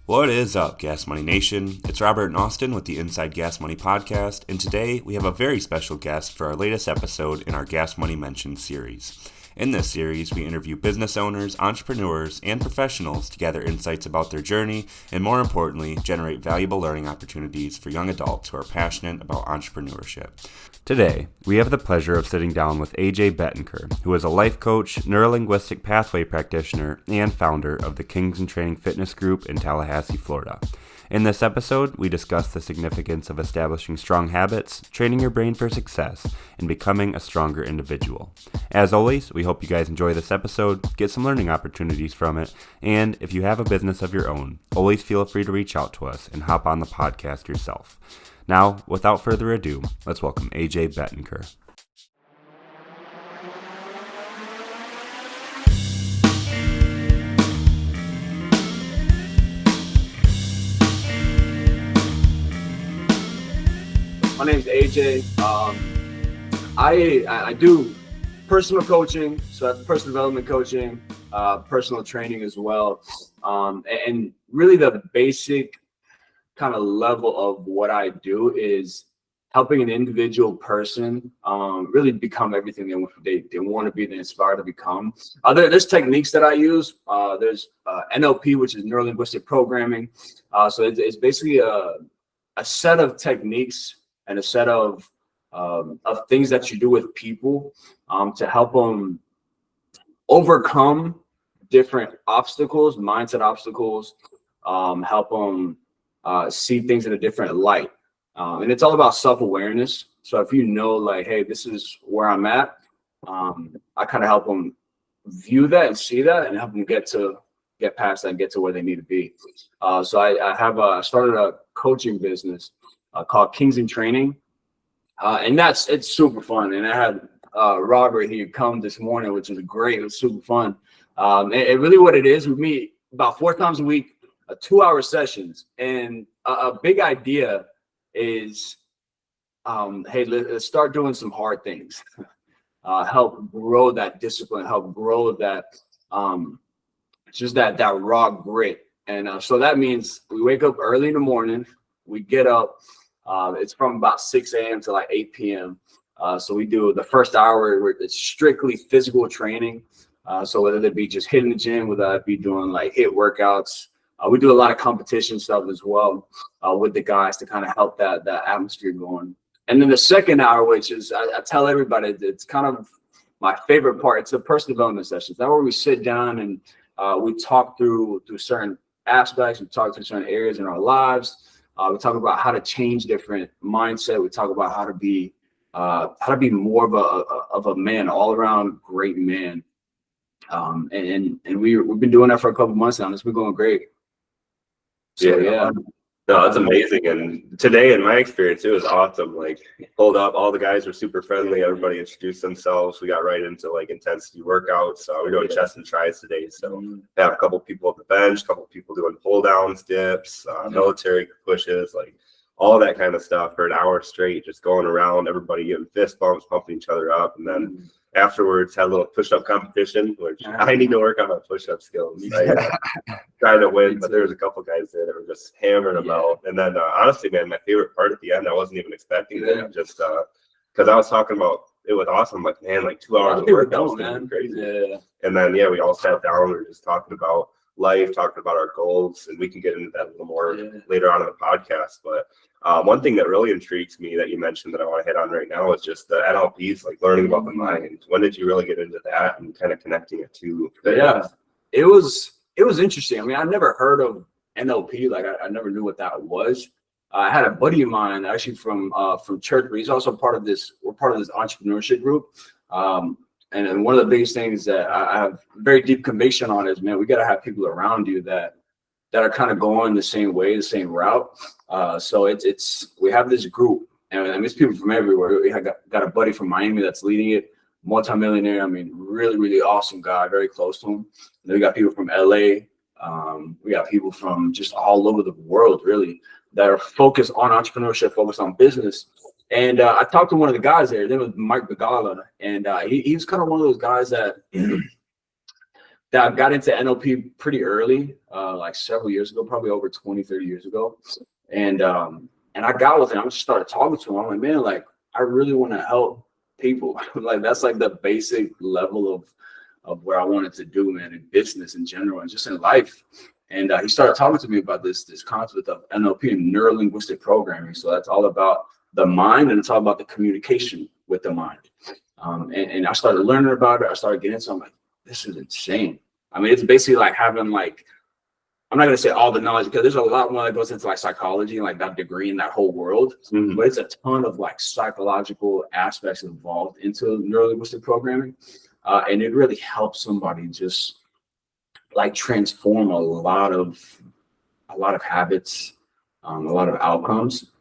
What is up, Gas Money Nation? It's Robert and Austin with the Inside Gas Money podcast, and today we have a very special guest for our latest episode in our Gas Money Mentions series. In this series, we interview business owners, entrepreneurs, and professionals to gather insights about their journey and, more importantly, generate valuable learning opportunities for young adults who are passionate about entrepreneurship. Today, we have the pleasure of sitting down with AJ Betancur, who is a life coach, neurolinguistic pathway practitioner, and founder of the Kings in Training Fitness Group in Tallahassee, Florida. In this episode, we discuss the significance of establishing strong habits, training your brain for success, and becoming a stronger individual. As always, we hope you guys enjoy this episode, get some learning opportunities from it, and if you have a business of your own, always feel free to reach out to us and hop on the podcast yourself. Now, without further ado, let's welcome AJ Betancur. My name is AJ. I do personal coaching, so that's personal development coaching, personal training as well. And really the basic kind of level of what I do is helping an individual person really become everything they want to be, they inspire to become. There's techniques that I use. There's NLP, which is neuro-linguistic programming. So it's basically a set of techniques and a set of things that you do with people to help them overcome different obstacles, mindset obstacles, help them see things in a different light. And it's all about self-awareness. So if you know, like, hey, this is where I'm at, I kind of help them view that and see that and help them get past that and get to where they need to be. So I started a coaching business called Kings in Training. And it's super fun. And I had Robert here come this morning, which is great. It was super fun. And really what it is, we meet about 4 times a week, 2-hour sessions. And a big idea is, hey, let's start doing some hard things. Help grow that discipline, help grow that, just that raw grit. And so that means we wake up early in the morning, we get up. It's from about 6 a.m. to like 8 p.m. So we do the first hour where it's strictly physical training. So whether it be just hitting the gym, whether it be doing like HIIT workouts, we do a lot of competition stuff as well with the guys to kind of help that atmosphere going. And then the second hour, which is I tell everybody, it's kind of my favorite part. It's a personal development session. That's where we sit down and we talk through certain aspects. We talk through certain areas in our lives. We talk about how to change different mindset. We talk about how to be more of a man, all around great man. And we've been doing that for a couple months now. It's been going great. So yeah. No, that's amazing. And today, in my experience, it was awesome. Like, pulled up, all the guys were super friendly. Everybody introduced themselves. We got right into like intensity workouts. We're doing chest and tries today. So we have a couple people at the bench, a couple people doing pull downs, dips, military pushes, like all that kind of stuff for an hour straight, just going around, everybody getting fist bumps, pumping each other up. And then afterwards had a little push-up competition, which I need to work on my push-up skills. Trying to win, but there was a couple guys there that were just hammering them out. And then honestly, man, my favorite part at the end, I wasn't even expecting it, just because I was talking about it was awesome. Like, man, like 2 hours of work, man, crazy. Yeah. And then we all sat down. We were just talking about life, talking about our goals, and we can get into that a little more later on in the podcast. But one thing that really intrigues me that you mentioned that I want to hit on right now is just the NLPs, like learning about the mind. When did you really get into that and kind of connecting it to fitness? It was interesting. I mean, I never heard of NLP. Like, I never knew what that was. I had a buddy of mine actually from church, but he's also part of this. We're part of this entrepreneurship group. And one of the biggest things that I have very deep conviction on is, man, we got to have people around you that are kind of going the same way, the same route. So we have this group, and it's people from everywhere. We got a buddy from Miami that's leading it, multimillionaire. I mean, really, really awesome guy, very close to him. And then we got people from LA. We got people from just all over the world, really, that are focused on entrepreneurship, focused on business. And I talked to one of the guys there. His name was Mike Begala, and he was kind of one of those guys that that I got into NLP pretty early, like several years ago, probably over 20, 30 years ago. And I got with him. I just started talking to him. I'm like, man, like, I really want to help people. Like, that's like the basic level of where I wanted to do, man, in business in general and just in life. And he started talking to me about this concept of NLP and neuro-linguistic programming. So that's all about the mind, and it's all about the communication with the mind. And I started learning about it. I started getting into it. I'm like, this is insane. I mean, it's basically like having like, I'm not going to say all the knowledge, because there's a lot more that goes into like psychology and like that degree in that whole world. But it's a ton of like psychological aspects involved into neuro-linguistic programming. And it really helps somebody just like transform a lot of habits, a lot of outcomes.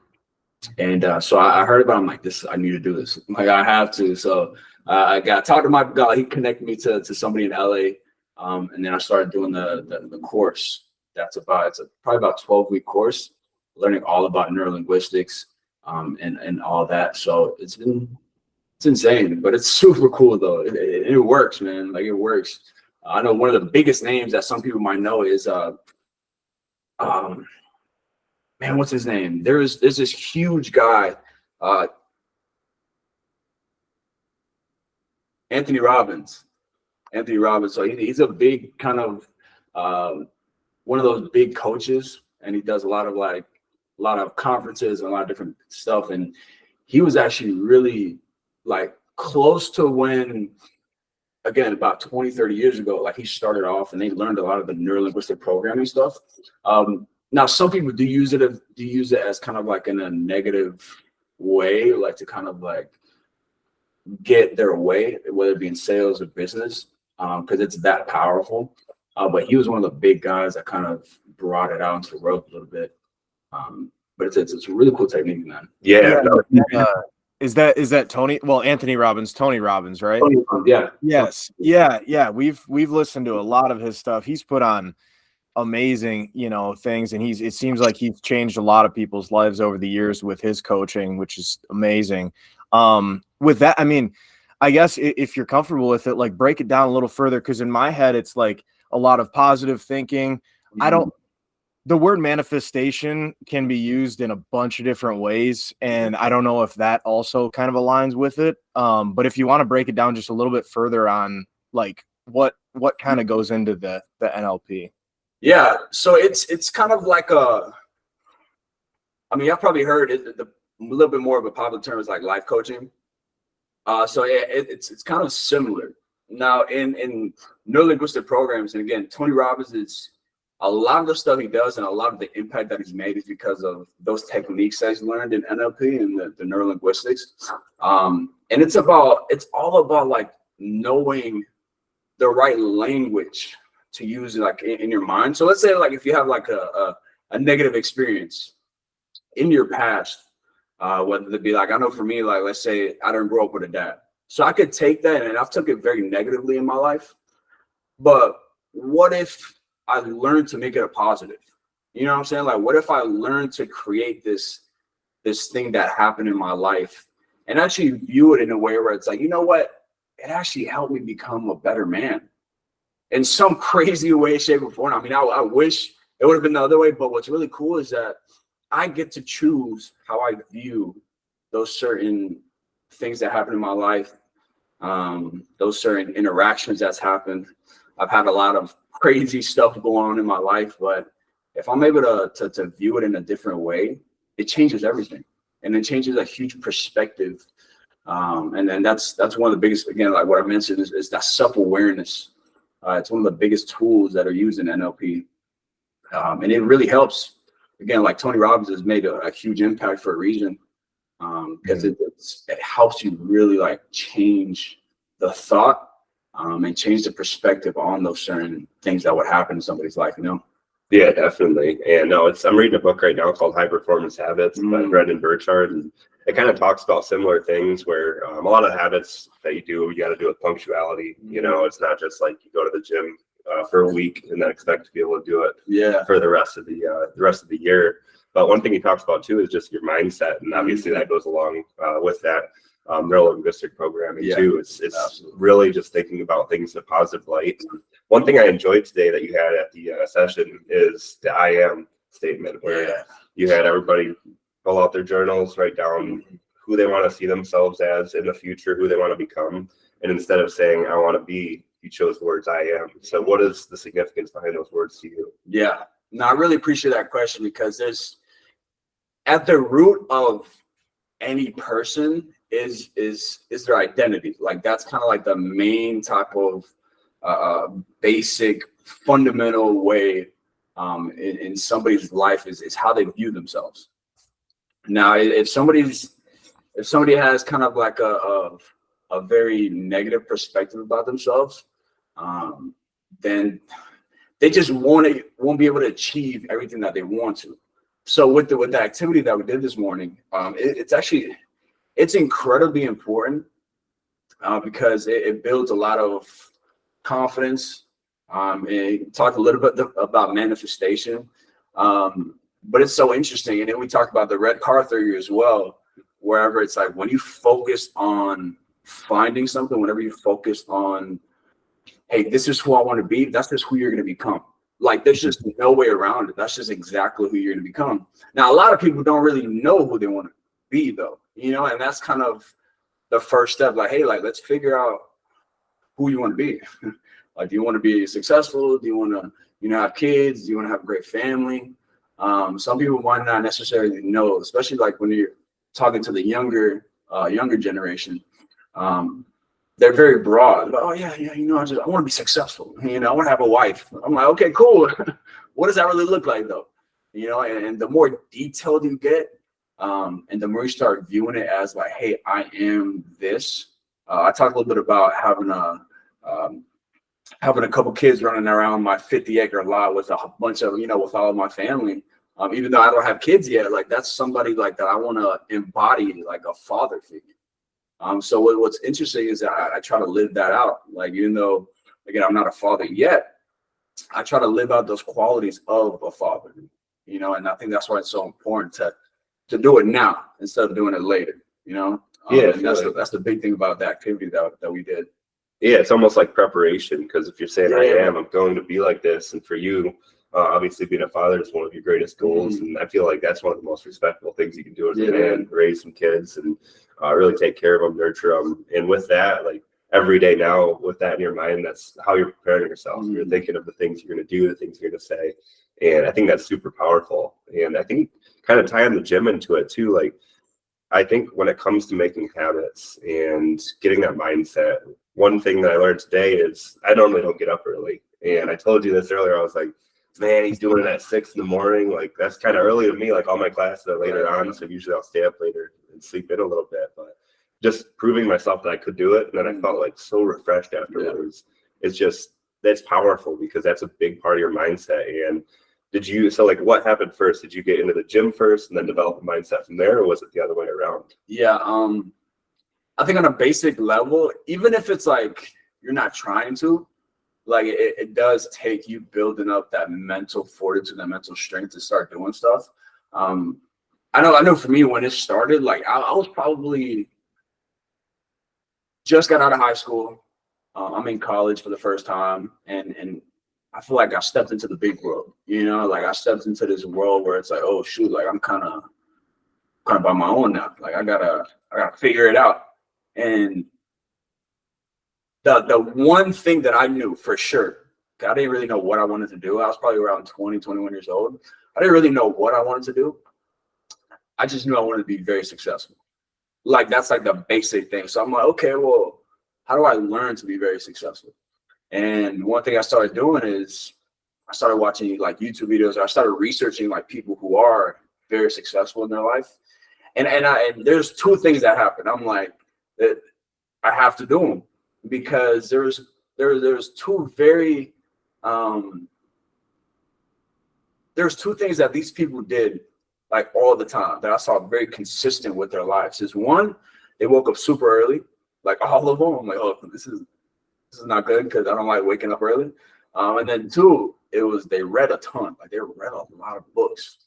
And so I heard about it. I'm like, I need to do this. Like, I have to. So I got talked to my guy. He connected me to somebody in LA. And then I started doing the course. It's probably about 12-week course, learning all about neurolinguistics, and all that. So it's insane, but it's super cool though. It works, man. Like, it works. I know one of the biggest names that some people might know is man, what's his name? There's this huge guy, Anthony Robbins. So he's a big kind of one of those big coaches, and he does a lot of conferences and a lot of different stuff. And he was actually really like close to when, again, about 20, 30 years ago, like he started off and they learned a lot of the neuro-linguistic programming stuff. Now, some people do use it as kind of like in a negative way, like to kind of like get their way, whether it be in sales or business, because it's that powerful. But he was one of the big guys that kind of brought it out into the world a little bit. But it's a really cool technique, man. Yeah. Is that Tony? Well, Anthony Robbins, Tony Robbins, right? Yeah. Yes. Yeah. We've listened to a lot of his stuff. He's put on amazing, things, and it seems like he's changed a lot of people's lives over the years with his coaching, which is amazing. With that, I mean, I guess if you're comfortable with it, like, break it down a little further, because in my head, it's like a lot of positive thinking. The word manifestation can be used in a bunch of different ways, and I don't know if that also kind of aligns with it. But if you want to break it down just a little bit further on like what kind of goes into the NLP. Yeah, so it's kind of like I mean, I've probably heard it, a little bit more of a popular term is like life coaching. So it's kind of similar. Now, in neuro-linguistic programs, and again, Tony Robbins, is a lot of the stuff he does and a lot of the impact that he's made is because of those techniques that he's learned in NLP and the neuro-linguistics. And it's all about like knowing the right language to use like in your mind. So let's say like if you have like a negative experience in your past, whether it be like, I know for me, like, let's say I didn't grow up with a dad. So I could take that, and I've took it very negatively in my life. But what if I learned to make it a positive? You know what I'm saying? Like, what if I learned to create this thing that happened in my life and actually view it in a way where it's like, you know what? It actually helped me become a better man in some crazy way, shape, or form. I mean, I wish it would have been the other way, but what's really cool is that I get to choose how I view those certain things that happen in my life, those certain interactions that's happened. I've had a lot of crazy stuff going on in my life, but if I'm able to view it in a different way, it changes everything, and it changes a huge perspective. And then that's one of the biggest, again, like what I mentioned, is that self-awareness. It's one of the biggest tools that are used in NLP, and it really helps. Again, like Tony Robbins has made a huge impact for a reason, because it helps you really like change the thought, and change the perspective on those certain things that would happen in somebody's life, Yeah, definitely. And I'm reading a book right now called High Performance Habits by Brendan Burchard, and it kind of talks about similar things where a lot of the habits that you got to do with punctuality. It's not just like you go to the gym for a week and then expect to be able to do it for the rest of the year. But one thing he talks about too is just your mindset, and obviously that goes along with that. neuro-linguistic programming too. It's absolutely. really just thinking about things in a positive light. One thing I enjoyed today that you had at the session is the I am statement, where you had everybody pull out their journals, write down who they want to see themselves as in the future, who they want to become. And instead of saying, I want to be, you chose the words I am. So what is the significance behind those words to you? Yeah, no, I really appreciate that question, because there's, at the root of any person is their identity. Like, that's kind of like the main type of basic fundamental way in somebody's life is how they view themselves. Now, if somebody has kind of like a very negative perspective about themselves, then they just won't be able to achieve everything that they want to. So with the activity that we did this morning, it's incredibly important because it builds a lot of confidence. It talked a little bit about manifestation, but it's so interesting. And then we talked about the red car theory as well, wherever it's like when you focus on finding something, whenever you focus on, hey, this is who I want to be, that's just who you're going to become. Like, there's just no way around it. That's just exactly who you're going to become. Now, a lot of people don't really know who they want to be, though, and that's kind of the first step. Like, hey, like, let's figure out who you want to be. Like, do you want to be successful? Do you want to, have kids? Do you want to have a great family? Some people might not necessarily know, especially like when you're talking to the younger generation. They're very broad. Oh yeah, I want to be successful. I want to have a wife. I'm like, okay, cool. What does that really look like, though? And the more detailed you get, and the more you start viewing it as like, hey, I am this. I talked a little bit about having a couple kids running around my 50-acre lot with a bunch of, with all of my family. Even though I don't have kids yet, like, that's somebody like that I want to embody, like a father figure. So what's interesting is that I try to live that out. Like, even though, again, I'm not a father yet, I try to live out those qualities of a father, and I think that's why it's so important to do it now instead of doing it later, and that's the big thing about the activity that we did. Yeah, it's almost like preparation, because if you're saying, I'm going to be like this, and for you, obviously being a father is one of your greatest goals, and I feel like that's one of the most respectful things you can do as a man, raise some kids and really take care of them, nurture them. And with that, like, every day now, with that in your mind, that's how you're preparing yourself. You're thinking of the things you're going to do, the things you're going to say, and I think that's super powerful. And I think kind of tying the gym into it too, like, I think when it comes to making habits and getting that mindset, one thing that I learned today is I normally don't get up early. And I told you this earlier. I was like, man, he's doing it at 6 a.m. Like, that's kind of early to me. Like, all my classes are later on, so usually I'll stay up later and sleep in a little bit. But just proving myself that I could do it, and then I felt like so refreshed afterwards. That's powerful, because that's a big part of your mindset. And what happened first? Did you get into the gym first and then develop a mindset from there, or was it the other way around? Yeah, I think on a basic level, even if it's like you're not trying to, like, it does take you building up that mental fortitude, that mental strength to start doing stuff. I know for me, when it started, like, I was probably just got out of high school. I'm in college for the first time, and I feel like I stepped into the big world, like I stepped into this world where it's like, oh shoot, like I'm kind of by my own now. Like, I gotta figure it out. And the one thing that I knew for sure, I didn't really know what I wanted to do. I was probably around 20, 21 years old. I didn't really know what I wanted to do. I just knew I wanted to be very successful. Like, that's like the basic thing. So I'm like, okay, well, how do I learn to be very successful? And one thing I started doing is I started watching like YouTube videos. I started researching like people who are very successful in their life. And there's two things that happen. I'm like, that I have to do them, because there's two very there's two things that these people did like all the time that I saw very consistent with their lives. Is one, they woke up super early, like all of them. I'm like, oh, this is not good, because I don't like waking up early. And then two, it was they read a ton. Like, they read a lot of books,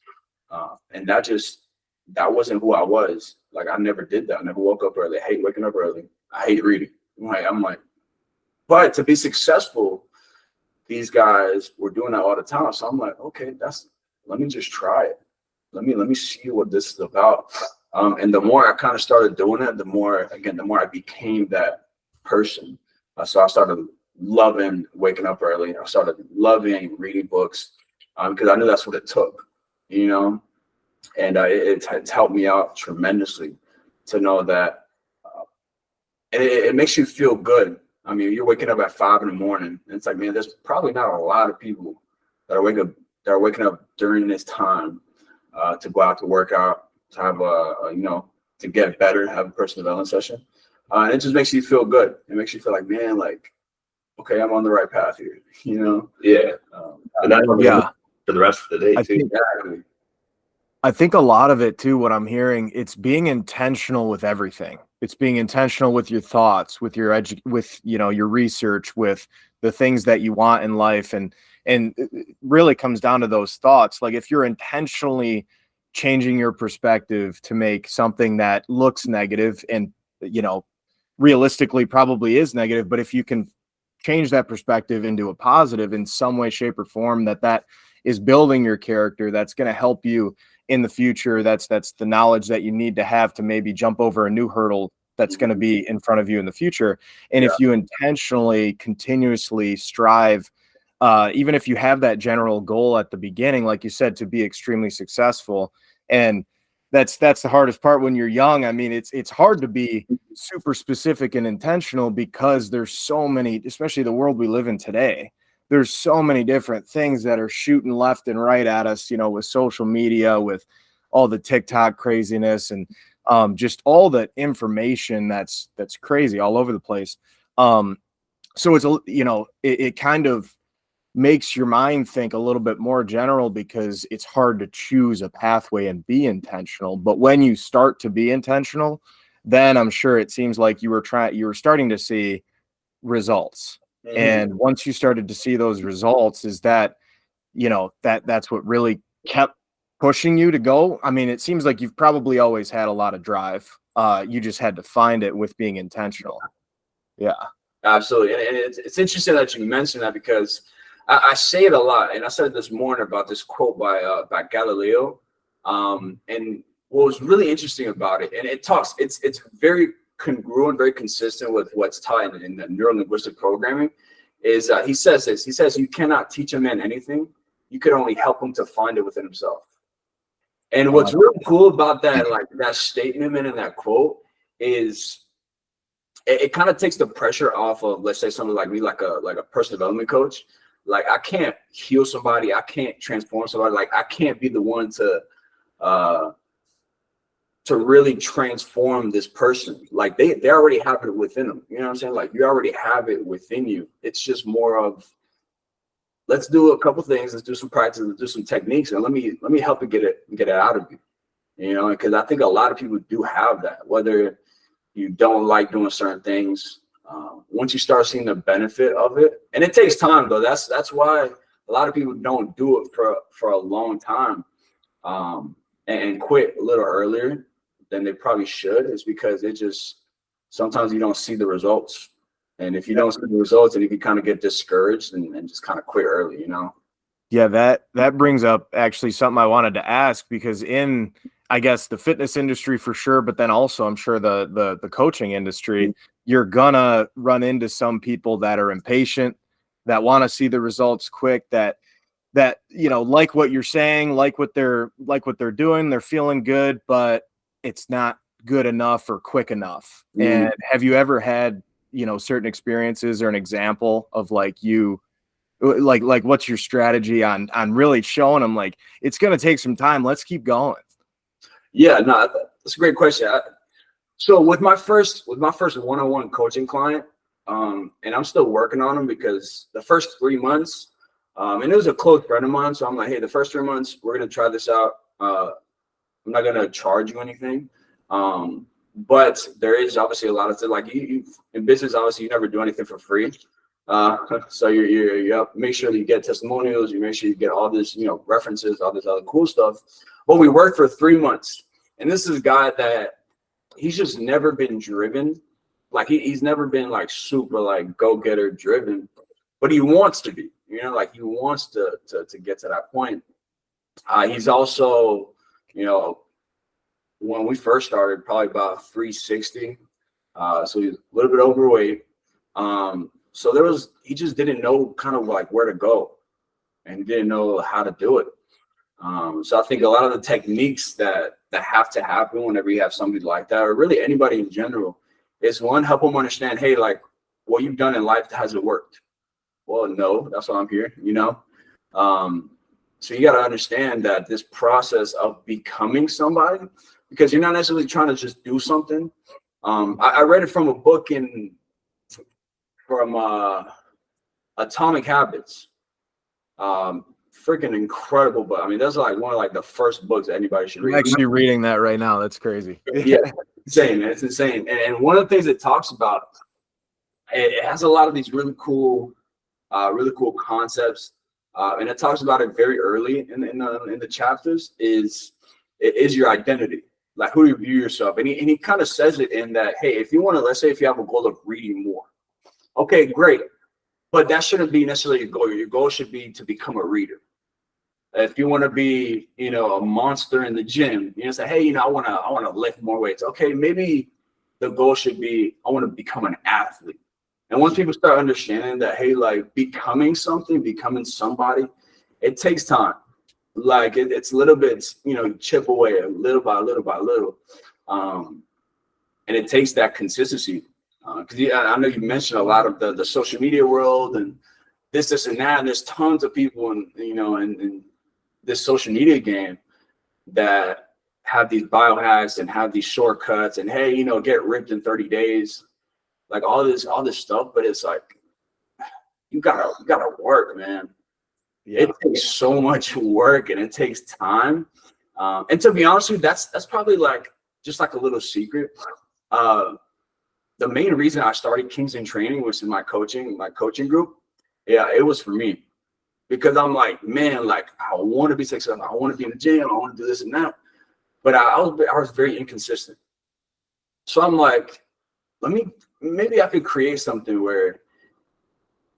and that wasn't who I was. Like, I never did that. I never woke up early. I hate waking up early. I hate reading. I'm like, but to be successful, these guys were doing that all the time. So I'm like, okay, let me just try it. Let me see what this is about. And the more I kind of started doing it, the more I became that person. So I started loving waking up early. I started loving reading books because I knew that's what it took, and it's helped me out tremendously to know that. And it makes you feel good. I mean, you're waking up at 5 in the morning, and it's like, man, there's probably not a lot of people that are waking up during this time to go out to work out, to have to get better, have a personal development session. And it just makes you feel good. It makes you feel like, man, like, okay, I'm on the right path here, Yeah. And that for the rest of the day too. I think a lot of it too, what I'm hearing, it's being intentional with everything. It's being intentional with your thoughts, with your your research, with the things that you want in life. And it really comes down to those thoughts. Like, if you're intentionally changing your perspective to make something that looks negative and, realistically probably is negative, but if you can change that perspective into a positive in some way, shape, or form, that is building your character, that's going to help you in the future. That's the knowledge that you need to have to maybe jump over a new hurdle that's going to be in front of you in the future. And if you intentionally, continuously strive, even if you have that general goal at the beginning, like you said, to be extremely successful, and that's the hardest part when you're young. I mean, it's hard to be super specific and intentional because there's so many, especially the world we live in today. There's so many different things that are shooting left and right at us, with social media, with all the TikTok craziness, and just all the information that's crazy all over the place. So it's, it kind of makes your mind think a little bit more general because it's hard to choose a pathway and be intentional. But when you start to be intentional, then I'm sure it seems like you were starting to see results. And once you started to see those results, is that, that's what really kept pushing you to go. I mean, it seems like you've probably always had a lot of drive. You just had to find it with being intentional. Yeah, absolutely. And it's interesting that you mentioned that because I say it a lot. And I said this morning about this quote by Galileo. And what was really interesting about it, and it's very congruent, very consistent with what's taught in the neuro-linguistic programming, is he says this. He says, you cannot teach a man anything. You could only help him to find it within himself. And what's really cool about that statement and that quote is it kind of takes the pressure off of, let's say, someone like me, like a personal development coach. Like, I can't heal somebody. I can't transform somebody. Like, I can't be the one to really transform this person. Like, they already have it within them. You know what I'm saying? Like, you already have it within you. It's just more of, let's do a couple things. Let's do some practice. Let's do some techniques, and let me help you get it out of you. Because I think a lot of people do have that. Whether you don't like doing certain things, once you start seeing the benefit of it, and it takes time though. That's why a lot of people don't do it for a long time, and quit a little earlier than they probably should. Is because sometimes you don't see the results. And if you don't see the results, then you can kind of get discouraged and just kind of quit early, Yeah, that brings up actually something I wanted to ask, because in, I guess, the fitness industry for sure, but then also I'm sure the coaching industry, you're gonna run into some people that are impatient, that want to see the results quick, that like what you're saying, like what they're doing, they're feeling good, but it's not good enough or quick enough. And have you ever had certain experiences or an example of like what's your strategy on really showing them like it's going to take some time, let's keep going? Yeah, no, that's a great question. So with my first one-on-one coaching client, and I'm still working on them because the first 3 months, and it was a close friend of mine, so I'm like, hey, the first 3 months we're going to try this out. I'm not going to charge you anything. But there is obviously a lot of things, like you in business, obviously you never do anything for free. So you have to make sure that you get testimonials, you make sure you get all this, references, all this other cool stuff. But we worked for 3 months, and this is a guy that he's just never been driven. Like he's never been like super like go-getter driven, but he wants to be, you know, like he wants to get to that point. He's also, you know, when we first started, probably about 360. So he's a little bit overweight. So he just didn't know kind of like where to go and didn't know how to do it. So I think a lot of the techniques that have to happen whenever you have somebody like that, or really anybody in general, is one, help them understand, hey, like what you've done in life, has it worked? Well, no, that's why I'm here, you know? So you got to understand that this process of becoming somebody, because you're not necessarily trying to just do something. I read it from a book from Atomic Habits. Freaking incredible book. I mean, that's like one of like the first books that anybody should read. I'm actually reading that right now. That's crazy. Yeah, insane, man. It's insane. And one of the things it talks about, it has a lot of these really cool concepts. And it talks about it very early in the chapters. Is your identity, like who do you view yourself? And he kind of says it in that, hey, if you want to, let's say if you have a goal of reading more, okay, great, but that shouldn't be necessarily your goal. Your goal should be to become a reader. If you want to be, you know, a monster in the gym, you know, say, hey, you know, I want to lift more weights. Okay, maybe the goal should be, I want to become an athlete. And once people start understanding that, hey, like becoming something, becoming somebody, it takes time. Like it's little bits, you know, chip away little by little by little. And it takes that consistency. Because I know you mentioned a lot of the social media world and this and that. And there's tons of people in this social media game that have these biohacks and have these shortcuts and, hey, you know, get ripped in 30 days. Like all this stuff, but it's like you gotta work, man. Yeah. It takes so much work and it takes time. And to be honest with you, that's probably like just like a little secret. The main reason I started Kings in Training, which is my coaching group, yeah, it was for me. Because I'm like, man, like I want to be successful. I want to be in the gym. I want to do this and that. But I was very inconsistent. So I'm like, maybe I could create something where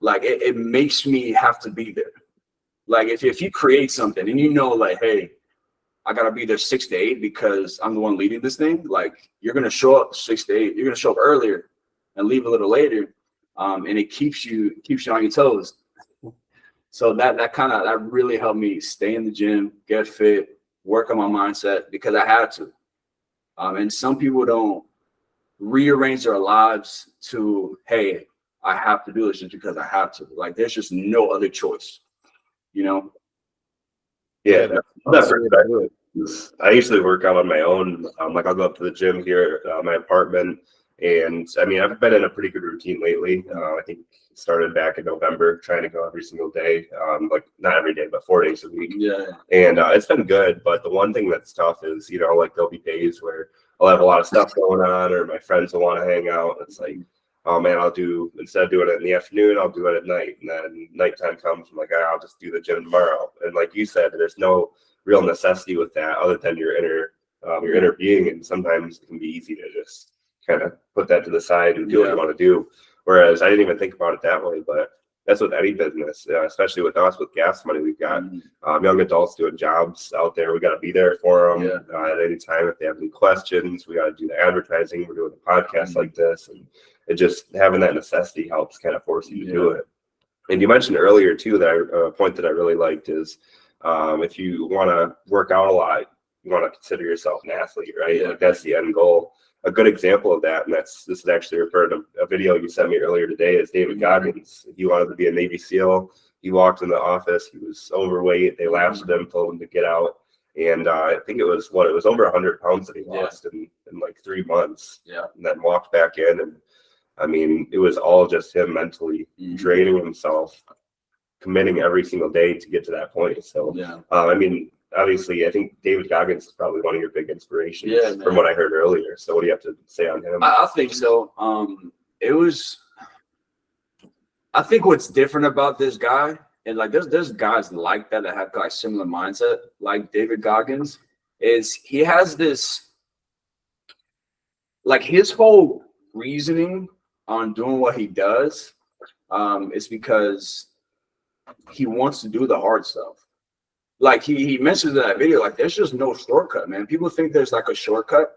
like it makes me have to be there. Like if you create something and you know, like, hey, I gotta be there 6 to 8 because I'm the one leading this thing. Like you're gonna show up 6 to 8. You're gonna show up earlier and leave a little later, and it keeps you on your toes. So that really helped me stay in the gym, get fit, work on my mindset because I had to. And some people don't rearrange their lives to, hey, I have to do this just because I have to. Like there's just no other choice, you know? Yeah, that's perspective. I usually work out on my own. Like I'll go up to the gym here at my apartment. And I mean, I've been in a pretty good routine lately. I think it started back in November, trying to go every single day, like not every day, but 4 days a week. Yeah. And it's been good. But the one thing that's tough is, you know, like there'll be days where I'll have a lot of stuff going on or my friends will want to hang out. It's like, oh man, instead of doing it in the afternoon, I'll do it at night. And then nighttime comes, I'm like, I'll just do the gym tomorrow. And like you said, there's no real necessity with that other than your inner being. And sometimes it can be easy to just kind of put that to the side and do what you want to do. Whereas I didn't even think about it that way, but that's with any business, especially with us with Gas Money. We've got young adults doing jobs out there. We got to be there for them at any time. If they have any questions, we got to do the advertising. We're doing a podcast like this, and it just having that necessity helps kind of force you to do it. And you mentioned earlier too that a point that I really liked is if you want to work out a lot, you want to consider yourself an athlete, right? Like that's the end goal. A good example of that, and this is actually referred to a video you sent me earlier today, is David Goggins. He wanted to be a Navy SEAL. He walked in the office. He was overweight. They laughed at him, told him to get out. And I think it was over 100 pounds that he lost in like 3 months. Yeah. And then walked back in. And I mean, it was all just him mentally draining himself, committing every single day to get to that point. So, I mean, obviously, I think David Goggins is probably one of your big inspirations from what I heard earlier. So what do you have to say on him? I think so. I think what's different about this guy, and like there's guys like that have like similar mindset, like David Goggins, is he has this like his whole reasoning on doing what he does is because he wants to do the hard stuff. Like he mentions in that video, like there's just no shortcut, man. People think there's like a shortcut,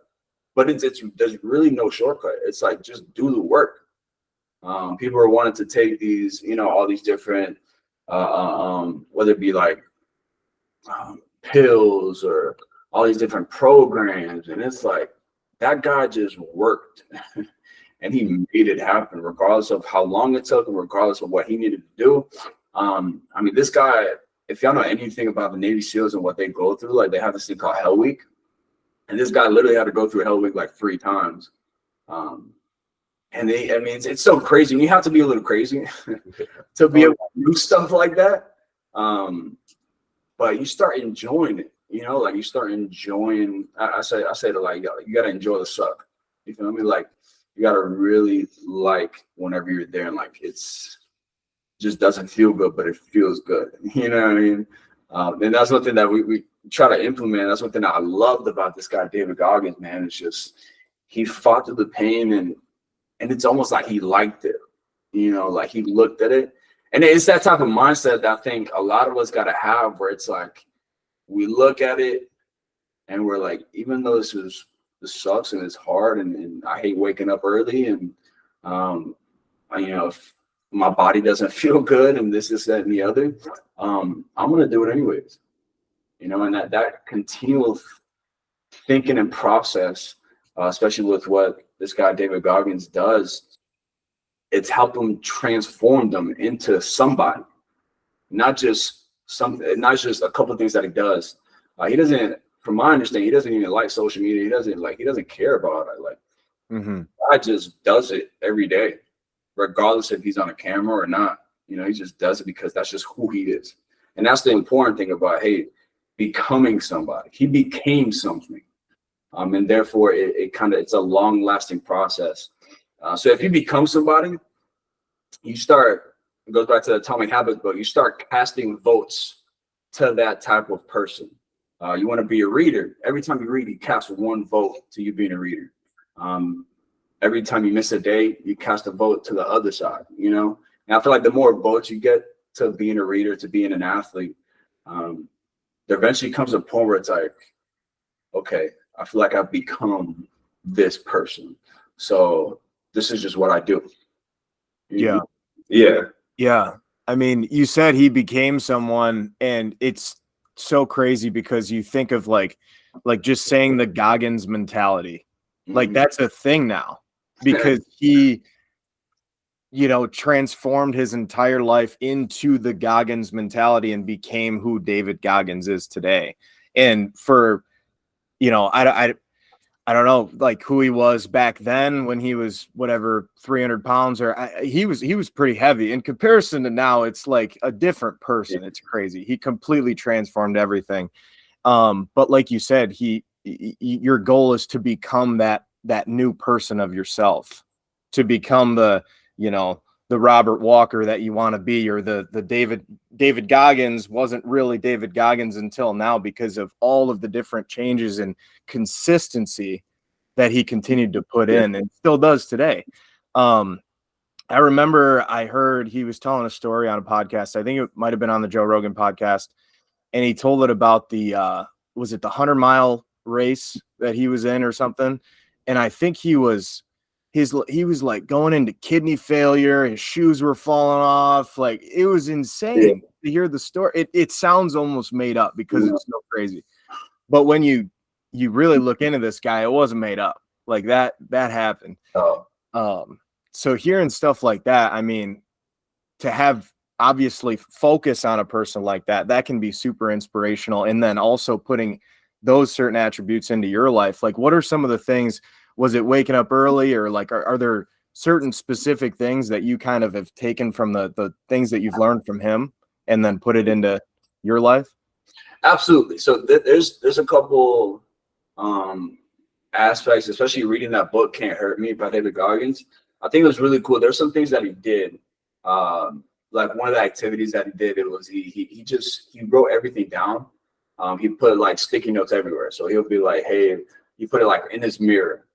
but there's really no shortcut. It's like just do the work. People are wanting to take these, you know, all these different, whether it be like pills or all these different programs, and it's like that guy just worked and he made it happen, regardless of how long it took and regardless of what he needed to do. I mean, this guy, if y'all know anything about the Navy SEALs and what they go through, like they have this thing called Hell Week, and this guy literally had to go through Hell Week like 3 times. And I mean, it's so crazy. You have to be a little crazy to be able to do stuff like that. But you start enjoying it, you know, like you start enjoying. I say to like, you gotta enjoy the suck. You feel me? Like you gotta really like whenever you're there, and like it's just doesn't feel good, but it feels good. You know what I mean? And that's one thing that we try to implement. That's one thing that I loved about this guy, David Goggins, man. It's just he fought through the pain, and it's almost like he liked it. You know, like he looked at it. And it's that type of mindset that I think a lot of us got to have, where it's like we look at it and we're like, even though this sucks and it's hard and I hate waking up early and, you know, if my body doesn't feel good and this, that, and the other, I'm going to do it anyways. You know, and that continual thinking and process, especially with what this guy David Goggins does, it's helped him transform them into somebody, not just a couple of things that he does. He doesn't, from my understanding, he doesn't even like social media. He doesn't care about it. Like, I just does it every day, regardless if he's on a camera or not. You know, he just does it because that's just who he is. And that's the important thing about, hey, becoming somebody. He became something. And therefore it's a long lasting process. So if you become somebody, you start, it goes back to the Atomic Habits book, you start casting votes to that type of person. You want to be a reader. Every time you read, you cast 1 vote to you being a reader. Every time you miss a day, you cast a vote to the other side, you know? And I feel like the more votes you get to being a reader, to being an athlete, there eventually comes a point where it's like, okay, I feel like I've become this person. So this is just what I do. Yeah. I mean, you said he became someone, and it's so crazy because you think of like just saying the Goggins mentality, like that's a thing now, because he, you know, transformed his entire life into the Goggins mentality and became who David Goggins is today. And for, you know, I don't know, like who he was back then when he was whatever 300 pounds, or he was pretty heavy in comparison to now. It's like a different person. It's crazy. He completely transformed everything. But like you said, your goal is to become that new person of yourself, to become the, you know, the Robert Walker that you want to be, or the David Goggins wasn't really David Goggins until now because of all of the different changes and consistency that he continued to put in and still does today. I remember I heard he was telling a story on a podcast. I think it might have been on the Joe Rogan podcast, and he told it about the was it the 100-mile race that he was in or something? And I think he was like going into kidney failure. His shoes were falling off. Like, it was insane to hear the story. It sounds almost made up because it's so crazy. But when you really look into this guy, it wasn't made up. Like that happened. So hearing stuff like that, I mean, to have obviously focus on a person like that can be super inspirational. And then also putting those certain attributes into your life. Like, what are some of the things? Was it waking up early, or like, are there certain specific things that you kind of have taken from the things that you've learned from him and then put it into your life? Absolutely. So there's a couple aspects, especially reading that book, Can't Hurt Me by David Goggins. I think it was really cool. There's some things that he did. Like one of the activities that he did, it was he wrote everything down. He put like sticky notes everywhere. So he'll be like, hey, he put it like in his mirror.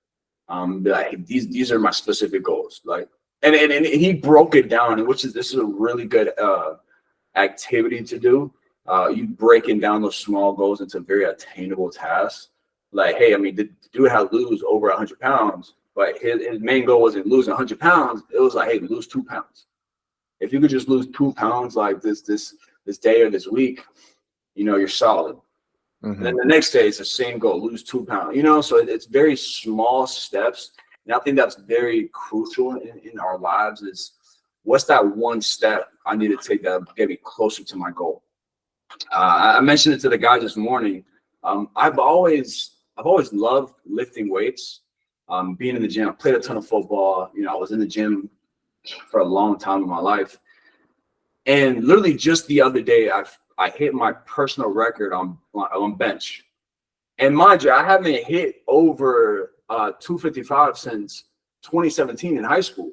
Be like, hey, these are my specific goals. Like, and he broke it down, this is a really good activity to do. You breaking down those small goals into very attainable tasks. Like, hey, I mean, the dude had to lose over 100 pounds, but his main goal wasn't losing 100 pounds. It was like, hey, lose 2 pounds. If you could just lose 2 pounds like this day or this week, you're solid. Mm-hmm. And then the next day it's the same goal, lose 2 pounds, so it's very small steps. And I think that's very crucial in our lives is what's that one step I need to take that get me closer to my goal. I mentioned it to the guy this morning. I've always loved lifting weights, being in the gym. I played a ton of football. I was in the gym for a long time in my life. And literally just the other day, I hit my personal record on bench. And mind you, I haven't hit over 255 since 2017 in high school.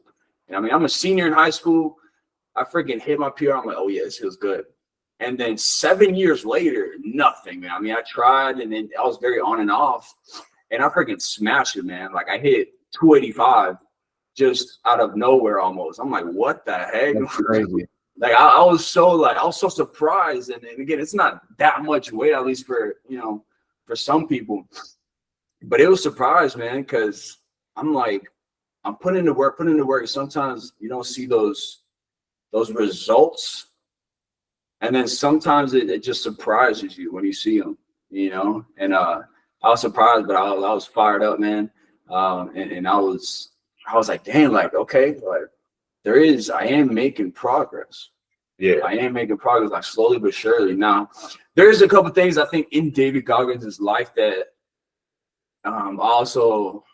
And I mean, I'm a senior in high school. I freaking hit my PR. I'm like, oh yeah, this feels good. And then 7 years later, nothing, man. I mean, I tried and then I was very on and off. And I freaking smashed it, man. Like I hit 285 just out of nowhere almost. I'm like, what the heck? That's crazy. Like I was so surprised. And again, it's not that much weight, at least for some people. But it was surprised, man, because I'm like, I'm putting in the work. Sometimes you don't see those results. And then sometimes it just surprises you when you see them, And I was surprised, but I was fired up, man. And I was like, dang, like, okay, like I am making progress. Yeah, I am making progress, like slowly but surely. Now, there's a couple things I think in David Goggins' life that also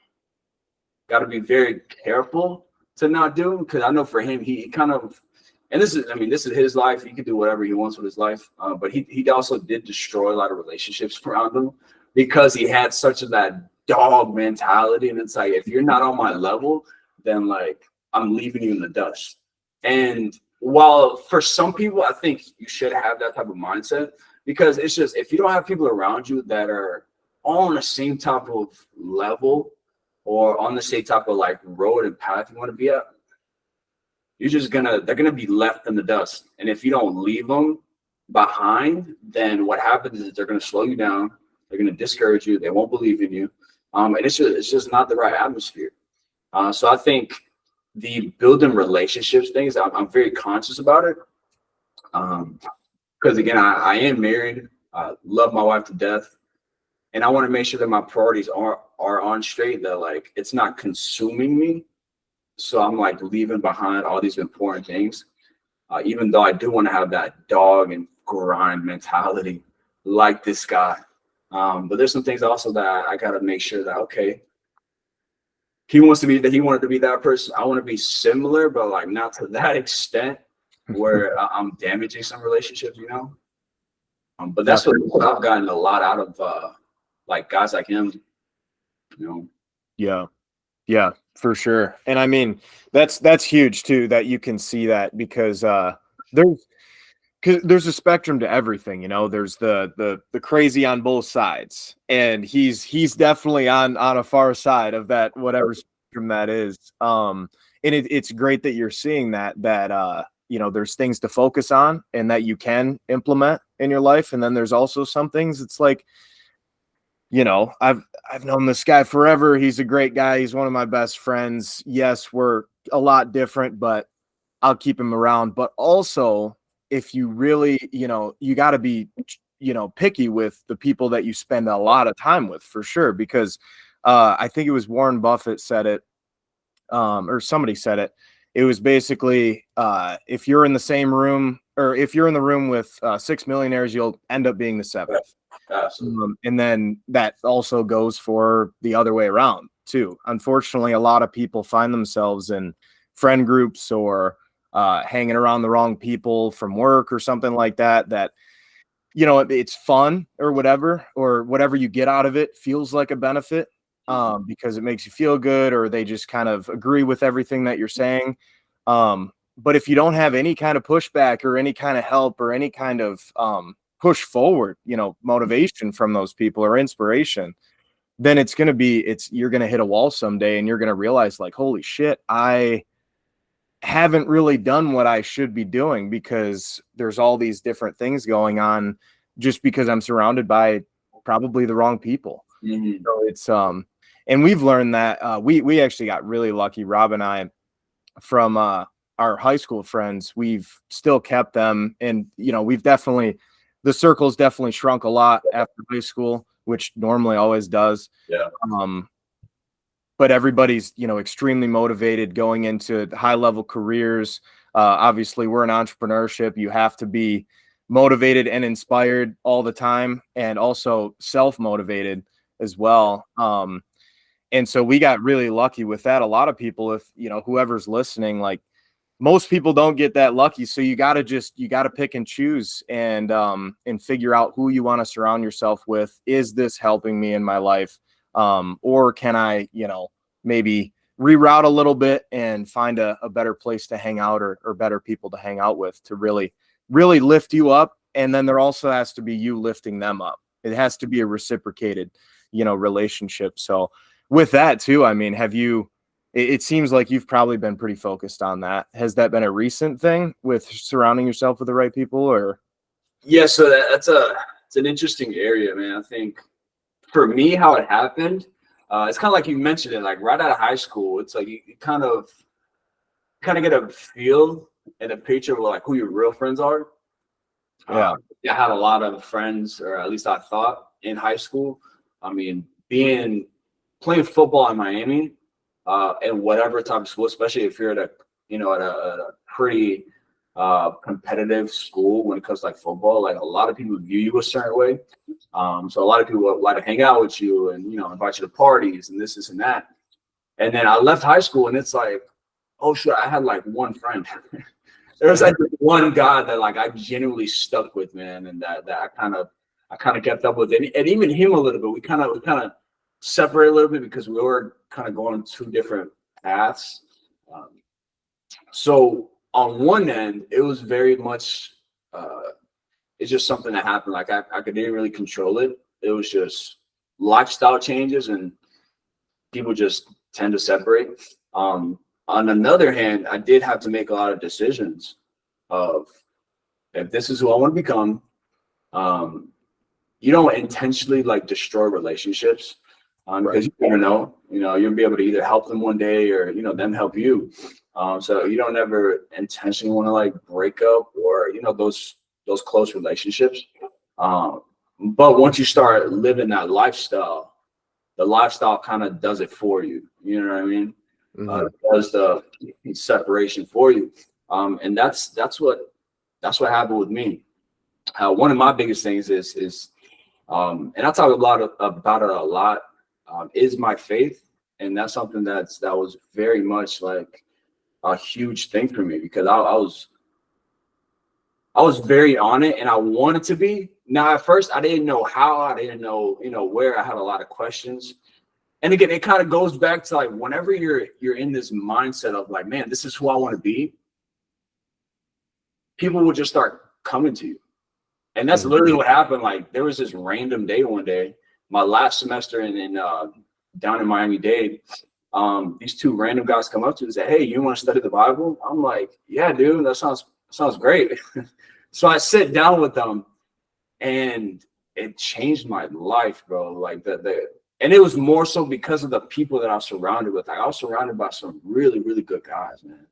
got to be very careful to not do, because I know for him, he kind of. And this is his life. He can do whatever he wants with his life. But he also did destroy a lot of relationships around him because he had such that dog mentality. And it's like, if you're not on my level, then like I'm leaving you in the dust. And while for some people, I think you should have that type of mindset, because it's just, if you don't have people around you that are all on the same type of level or on the same type of like road and path you want to be at, they're gonna be left in the dust. And if you don't leave them behind, then what happens is they're gonna slow you down. They're gonna discourage you. They won't believe in you, and it's just not the right atmosphere. So I think the building relationships things, I'm very conscious about it, because again, I am married. I love my wife to death, and I want to make sure that my priorities are on straight. That like it's not consuming me. So I'm like leaving behind all these important things, even though I do want to have that dog and grind mentality like this guy. But there's some things also that I got to make sure that, okay, he wanted to be that person. I want to be similar, but like not to that extent where I'm damaging some relationships, But that's what I've gotten a lot out of like guys like him, Yeah, for sure. And I mean, that's huge too, that you can see that, because there's a spectrum to everything, there's the crazy on both sides, and he's definitely on a far side of that, whatever spectrum that is. And it's great that you're seeing that there's things to focus on and that you can implement in your life. And then there's also some things it's like, I've known this guy forever. He's a great guy. He's one of my best friends. Yes, we're a lot different, but I'll keep him around. But also, if you really, you got to be, picky with the people that you spend a lot of time with, for sure. Because I think it was Warren Buffett said it, or somebody said it. It was basically, if you're in the same room, or if you're in the room with 6 millionaires, you'll end up being the seventh. And then that also goes for the other way around too. Unfortunately, a lot of people find themselves in friend groups or hanging around the wrong people from work or something like that, it's fun or whatever you get out of it feels like a benefit, because it makes you feel good, or they just kind of agree with everything that you're saying. But if you don't have any kind of pushback or any kind of help or any kind of push forward, motivation from those people or inspiration, then you're going to hit a wall someday, and you're going to realize like, holy shit, I haven't really done what I should be doing because there's all these different things going on just because I'm surrounded by probably the wrong people. Mm-hmm. So it's, and we've learned that, we actually got really lucky. Rob and I, from, our high school friends, we've still kept them. And, the circle's definitely shrunk a lot after high school, which normally always does. Yeah. But everybody's, extremely motivated going into high level careers. Obviously we're in entrepreneurship. You have to be motivated and inspired all the time, and also self-motivated as well. And so we got really lucky with that. A lot of people, if, whoever's listening, like, most people don't get that lucky. So you got to pick and choose, and figure out who you want to surround yourself with. Is this helping me in my life? Or can I, maybe reroute a little bit and find a better place to hang out, or better people to hang out with to really, really lift you up. And then there also has to be you lifting them up. It has to be a reciprocated, relationship. So with that too, I mean, it seems like you've probably been pretty focused on that. Has that been a recent thing with surrounding yourself with the right people, or? Yeah, so it's an interesting area, man. I think for me, how it happened, it's kind of like you mentioned it, like right out of high school. It's like you kind of get a feel and a picture of like who your real friends are. Yeah. I had a lot of friends, or at least I thought, in high school. I mean, playing football in Miami, and whatever type of school, especially if you're at a pretty competitive school when it comes to like football, like a lot of people view you a certain way. So a lot of people would like to hang out with you and, invite you to parties and this and that. And then I left high school, and it's like, oh shit, I had like one friend. There was like one guy that like I genuinely stuck with, man, and that I kind of kept up with, and even him a little bit. We kind of separate a little bit because we were kind of going two different paths. So on one end, it was very much, it's just something that happened. Like I didn't really control it. It was just lifestyle changes, and people just tend to separate. On another hand, I did have to make a lot of decisions of, if this is who I want to become. You don't intentionally like destroy relationships, because you never know. You'll be able to either help them one day, or them help you. So you don't ever intentionally want to like break up, or those close relationships. But once you start living that lifestyle, the lifestyle kind of does it for you. You know what I mean? Mm-hmm. Does the separation for you, and that's what happened with me. One of my biggest things is and I talk about it a lot, is my faith, and that's something that was very much like a huge thing for me, because I was very on it, and I wanted to be. Now at first I didn't know how, I didn't know where. I had a lot of questions. And again, it kind of goes back to like, whenever you're in this mindset of like, man, this is who I want to be, people will just start coming to you. And that's literally what happened. Like, there was this random day one day, my last semester down in Miami-Dade, these two random guys come up to me and say, hey, you want to study the Bible? I'm like, yeah, dude, that sounds great. So I sit down with them, and it changed my life, bro. Like and it was more so because of the people that I was surrounded with. Like, I was surrounded by some really, really good guys, man.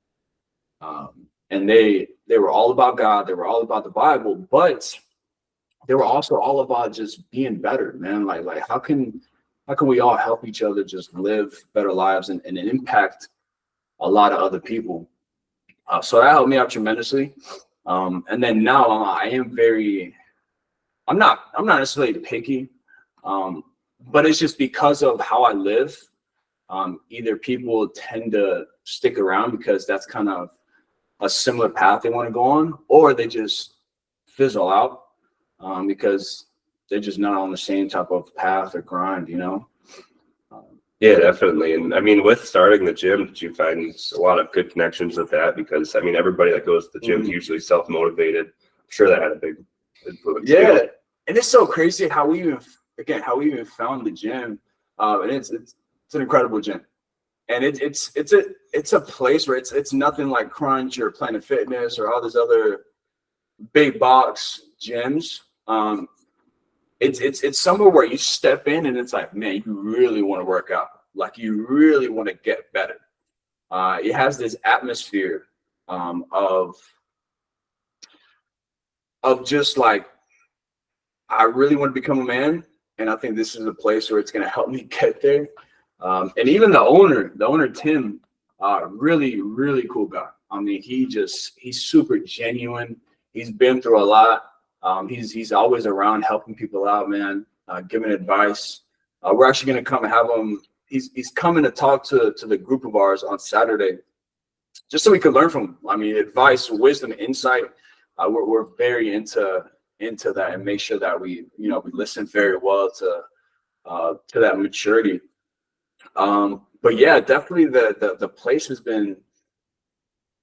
And they were all about God. They were all about the Bible, but they were also all about just being better, man. Like how can we all help each other just live better lives and impact a lot of other people? So that helped me out tremendously. And then now I'm not necessarily picky. But it's just because of how I live. Either people tend to stick around because that's kind of a similar path they want to go on, or they just fizzle out because they're just not on the same type of path or grind, Yeah, definitely. And I mean, with starting the gym, did you find a lot of good connections with that? Because I mean, everybody that goes to the gym is usually self-motivated. I'm sure that had a big influence. Yeah, and it's so crazy how we even found the gym. and it's an incredible gym, and it's a place where it's nothing like Crunch or Planet Fitness or all these other big box gyms. It's somewhere where you step in and it's like, man, you really want to work out, like you really want to get better. It has this atmosphere of just like, I really want to become a man, and I think this is a place where it's going to help me get there. And even the owner Tim, really, really cool guy. I mean, he's super genuine. He's been through a lot. He's always around helping people out, man, giving advice. We're actually going to come and have him. He's coming to talk to the group of ours on Saturday, just so we can learn from him. I mean, advice, wisdom, insight. We're very into that, and make sure that we listen very well to that maturity. But yeah, definitely the place has been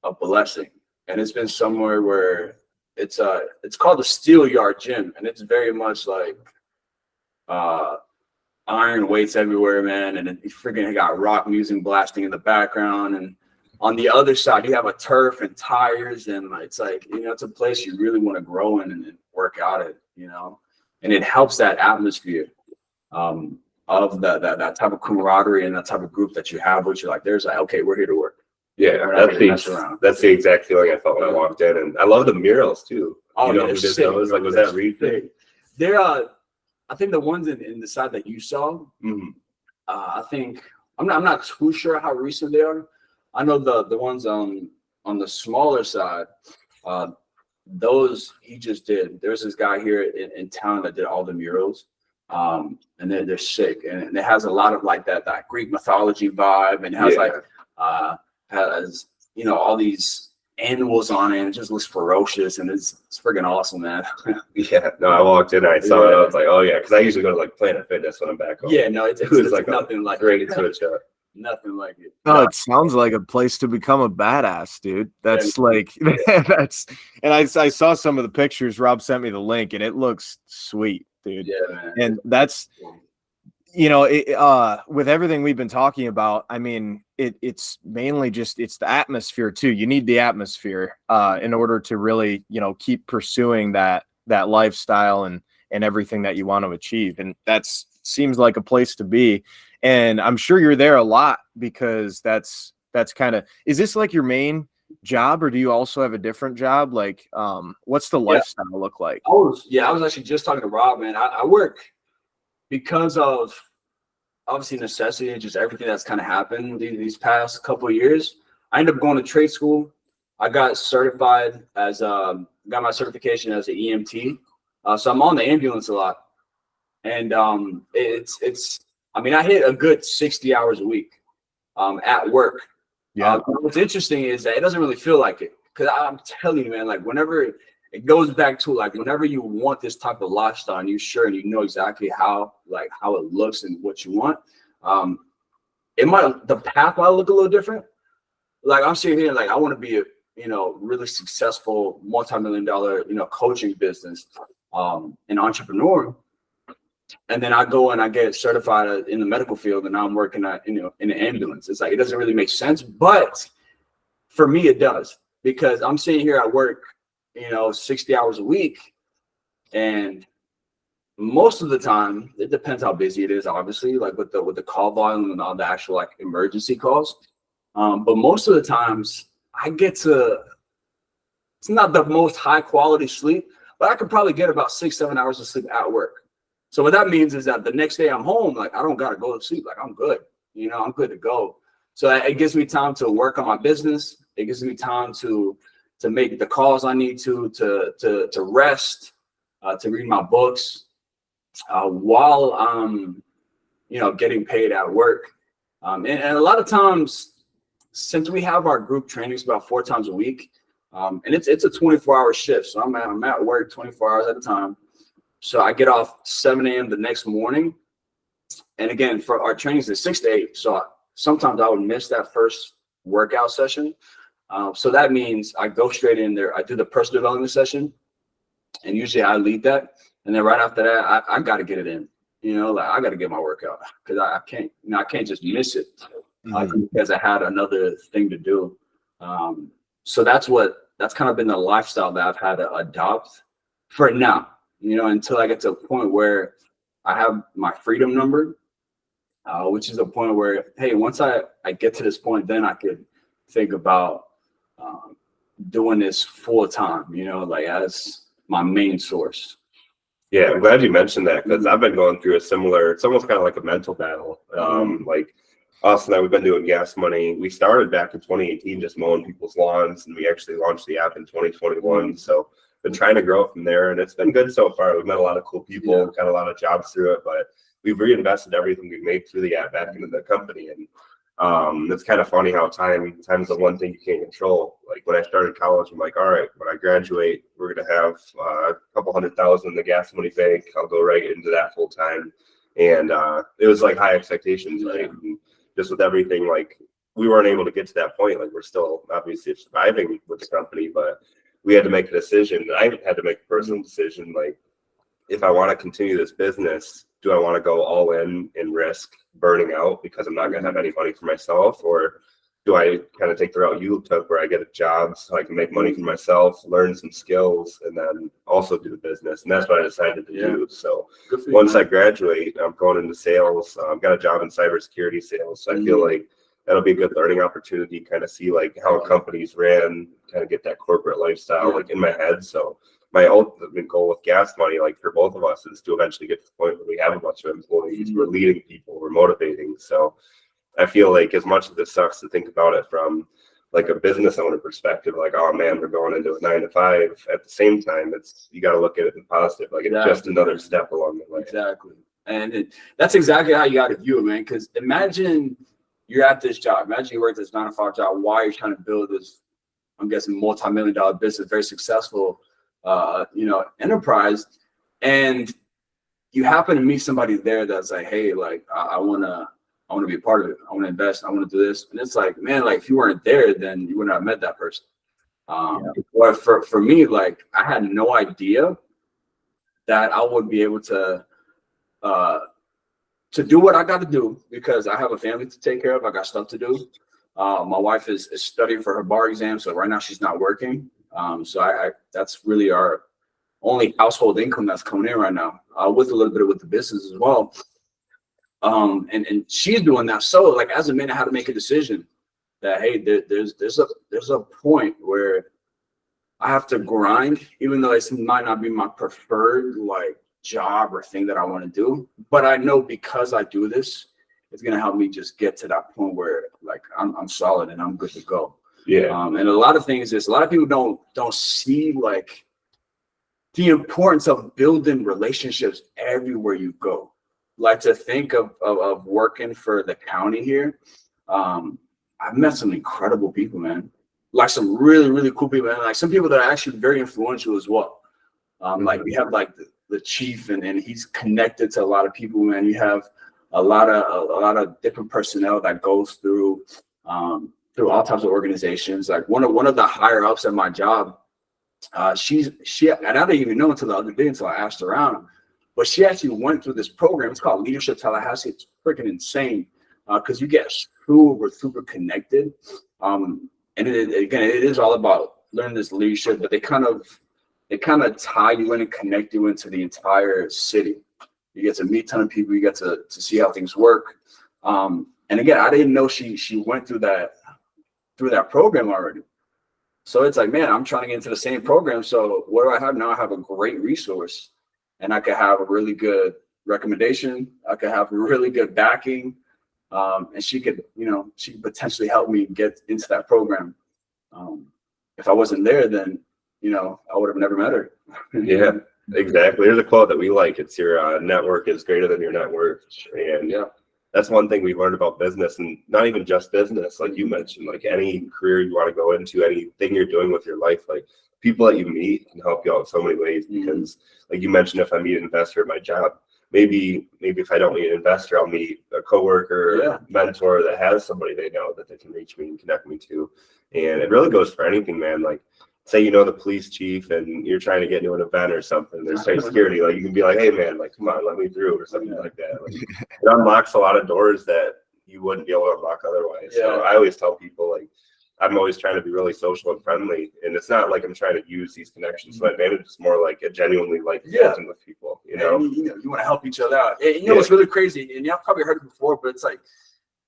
a blessing, and it's been somewhere where it's called the Steel Yard Gym, and it's very much like iron weights everywhere, man, and you freaking got rock music blasting in the background, and on the other side you have a turf and tires, and it's like, it's a place you really want to grow in and work out at, and it helps that atmosphere of that type of camaraderie and that type of group that you have, which you're like, there's like, okay, we're here to work. Yeah, that's the exact feeling I felt when I walked in, and I love the murals too. Oh, who did those? Like, was that recent? They're I think the ones in the side that you saw. I think I'm not too sure how recent they are. I know the ones on the smaller side, those he just did. There's this guy here in town that did all the murals, and they're sick, and it has a lot of like that Greek mythology vibe, and it has has all these animals on it, and it just looks ferocious, and it's freaking awesome, man. Yeah, no, I walked in, I saw it, I was like, oh yeah, because I usually go to like Planet Fitness when I'm back home. Yeah, no, it's like nothing like great switch up. Nothing like it. No, it sounds like a place to become a badass, dude. That's and I saw some of the pictures. Rob sent me the link, and it looks sweet, dude. Yeah, man. And that's, with everything we've been talking about, I mean, it's mainly just, it's the atmosphere too. You need the atmosphere in order to really, keep pursuing that lifestyle and everything that you want to achieve. And that's seems like a place to be. And I'm sure you're there a lot, because that's kind of, is this like your main job, or do you also have a different job? Like, what's the lifestyle look like? I was actually just talking to Rob, man. I work because of obviously necessity and just everything that's kind of happened these past couple of years. I ended up going to trade school. I got certified as got my certification as an EMT. So I'm on the ambulance a lot, and I hit a good 60 hours a week at work. Yeah. What's interesting is that it doesn't really feel like it, because I'm telling you, man, like whenever it goes back to like whenever you want this type of lifestyle and you're sure and you know exactly how it looks and what you want, the path might look a little different. Like I'm sitting here like I want to be a really successful multi-million-dollar coaching business, an entrepreneur. And then I go and I get certified in the medical field, and now I'm working in an ambulance. It's like, it doesn't really make sense, but for me it does, because I'm sitting here at work, 60 hours a week, and most of the time, it depends how busy it is, obviously, like with the call volume and all the actual like emergency calls. But most of the times I get to, it's not the most high quality sleep, but I could probably get about 6-7 hours of sleep at work. So what that means is that the next day I'm home, like I don't got to go to sleep. Like I'm good, I'm good to go. So it gives me time to work on my business. It gives me time to make the calls I need to rest, to read my books, while I'm, getting paid at work. And a lot of times, since we have our group trainings about 4 times a week, and it's a 24-hour shift. So I'm at work 24 hours at a time. So I get off 7 a.m. the next morning. And again, for our trainings is 6 to 8. So sometimes I would miss that first workout session. So that means I go straight in there. I do the personal development session, and usually I lead that. And then right after that, I got to get it in. like I got to get my workout because I can't, I can't just miss it because I had another thing to do. So that's kind of been the lifestyle that I've had to adopt for now, until I get to a point where I have my freedom number, which is a point where, hey, once I get to this point, then I could think about doing this full time, like as my main source. Yeah, I'm glad you mentioned that because I've been going through a similar, it's almost kind of like a mental battle. Like Austin and I, we've been doing Gas Money. We started back in 2018 just mowing people's lawns, and we actually launched the app in 2021. So been trying to grow from there, and it's been good so far. We've met a lot of cool people, got a lot of jobs through it, but we've reinvested everything we've made through the app back into the company. And it's kind of funny how time's the one thing you can't control. Like when I started college, I'm like, all right, when I graduate, we're going to have a couple $100,000 in the Gas Money bank. I'll go right into that full time. And it was like high expectations, right? And just with everything, like we weren't able to get to that point. Like we're still obviously surviving with the company, but we had to make a decision. I had to make a personal decision. Like if I want to continue this business, do I want to go all in and risk burning out because I'm not going to have any money for myself? Or do I kind of take the route you took where I get a job so I can make money for myself, learn some skills, and then also do the business? And that's what I decided to do. So once I graduate, I'm going into sales. I've got a job in cybersecurity sales. So I feel like that'll be a good learning opportunity, kind of see like how companies ran, kind of get that corporate lifestyle like in my head. So my ultimate goal with Gas Money, like for both of us, is to eventually get to the point where we have a bunch of employees, we're leading people, we're motivating. So I feel like as much as this sucks to think about it from like a business owner perspective, like, oh man, we're going into a 9 to 5. At the same time, you got to look at it in positive. Like it's just another step along the way. Exactly. And that's exactly how you got to view it, man. Because imagine you're at this job. Imagine you work this 9 to 5 job while you're trying to build this, I'm guessing, multi-million-dollar business, very successful, enterprise, and you happen to meet somebody there that's like, hey, like I want to be a part of it. I want to invest. I want to do this. And it's like, man, like if you weren't there, then you wouldn't have met that person. But for me, like I had no idea that I would be able to do what I got to do because I have a family to take care of. I got stuff to do. My wife is studying for her bar exam, so right now she's not working. So I that's really our only household income that's coming in right now, with a little bit with the business as well. And she's doing that. So like as a man, I had to make a decision that, hey, there's a point where I have to grind, even though it might not be my preferred like job or thing that I want to do. But I know because I do this, it's gonna help me just get to that point where like I'm solid and I'm good to go. Yeah. And a lot of things is a lot of people don't see like the importance of building relationships everywhere you go. Like to think of working for the county here. I've met some incredible people, man. Like some really, really cool people, and like some people that are actually very influential as well. Like we have like the chief, and he's connected to a lot of people, man. You have a lot of different personnel that goes through all types of organizations. Like one of the higher ups at my job, she and I didn't even know until the other day until I asked around, but she actually went through this program. It's called Leadership Tallahassee. It's freaking insane because you get super connected. And it is all about learning this leadership, but they kind of tie you in and connect you into the entire city. You get to meet a ton of people. You get to see how things work. And again, I didn't know she went through that program already. So it's like, man, I'm trying to get into the same program. So what do I have now? I have a great resource, and I could have a really good recommendation. I could have really good backing, and she could potentially help me get into that program. If I wasn't there, then I would have never met her. Yeah, exactly. There's a quote that we like. It's your network is greater than your net worth. And that's one thing we've learned about business, and not even just business, like you mentioned, like any career you want to go into, anything you're doing with your life, like people that you meet can help you out in so many ways. Because like you mentioned, if I meet an investor at my job, maybe if I don't meet an investor, I'll meet a coworker, mentor that has somebody they know that they can reach me and connect me to. And it really goes for anything, man. Like say you know the police chief and you're trying to get into an event or something, there's tight security, like you can be like, hey man, like come on, let me through or something like that. Like, it unlocks a lot of doors that you wouldn't be able to unlock otherwise. So I always tell people, like, I'm always trying to be really social and friendly, and it's not like I'm trying to use these connections to my advantage. It's more like a genuinely like connecting with people, you know. And, you want to help each other out. And, you know what's really crazy, and you've probably heard it before, but it's like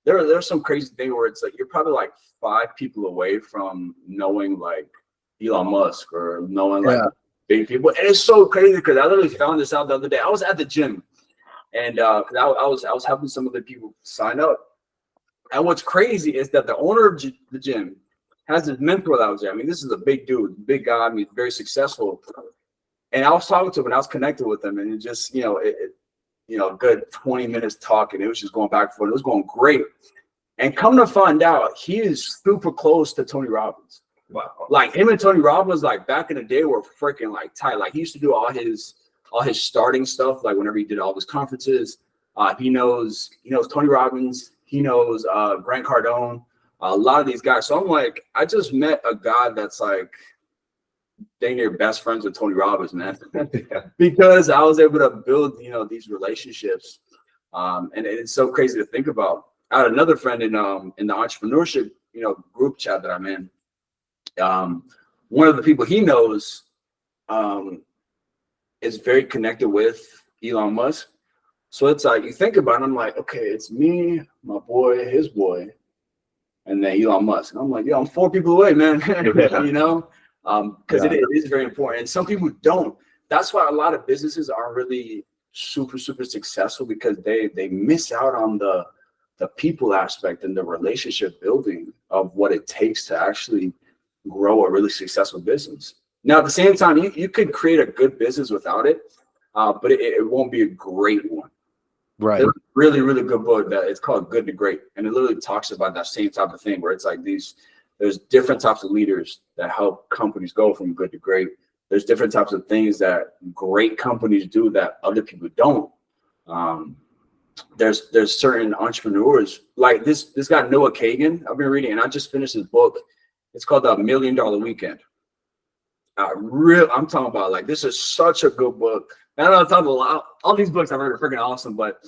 there's some crazy thing where it's like you're probably like 5 people away from knowing like Elon Musk or knowing like big people. And it's so crazy because I literally found this out the other day. I was at the gym, and because I was helping some of the people sign up. And what's crazy is that the owner of the gym has his mentor that was there. I mean, this is a big dude, big guy. I mean, very successful. And I was talking to him and I was connected with him, and it just, a good 20 minutes talking. It was just going back and forth. It was going great. And come to find out, he is super close to Tony Robbins. Wow. Like him and Tony Robbins, like back in the day, were freaking like tight. Like he used to do all his starting stuff. Like whenever he did all his conferences, he knows Tony Robbins. He knows Grant Cardone, a lot of these guys. So I'm like, I just met a guy that's like dang near best friends with Tony Robbins, man, because I was able to build, these relationships. And it's so crazy to think about. I had another friend in the entrepreneurship, group chat that I'm in. One of the people he knows is very connected with Elon Musk. So it's like, you think about it, I'm like, okay, it's me, my boy, his boy, and then Elon Musk. And I'm like, I'm 4 people away, man, because it is very important. And some people don't. That's why a lot of businesses aren't really super, super successful, because they miss out on the people aspect and the relationship building of what it takes to actually grow a really successful business. Now, at the same time, you could create a good business without it, but it won't be a great one. Right. There's a really, really good book that it's called Good to Great. And it literally talks about that same type of thing, where it's like there's different types of leaders that help companies go from good to great. There's different types of things that great companies do that other people don't. There's certain entrepreneurs like this guy, Noah Kagan. I've been reading, and I just finished his book. It's called The $1 Million Weekend. I'm talking about, like, this is such a good book. And I know I'm talking about all these books I've heard are freaking awesome, but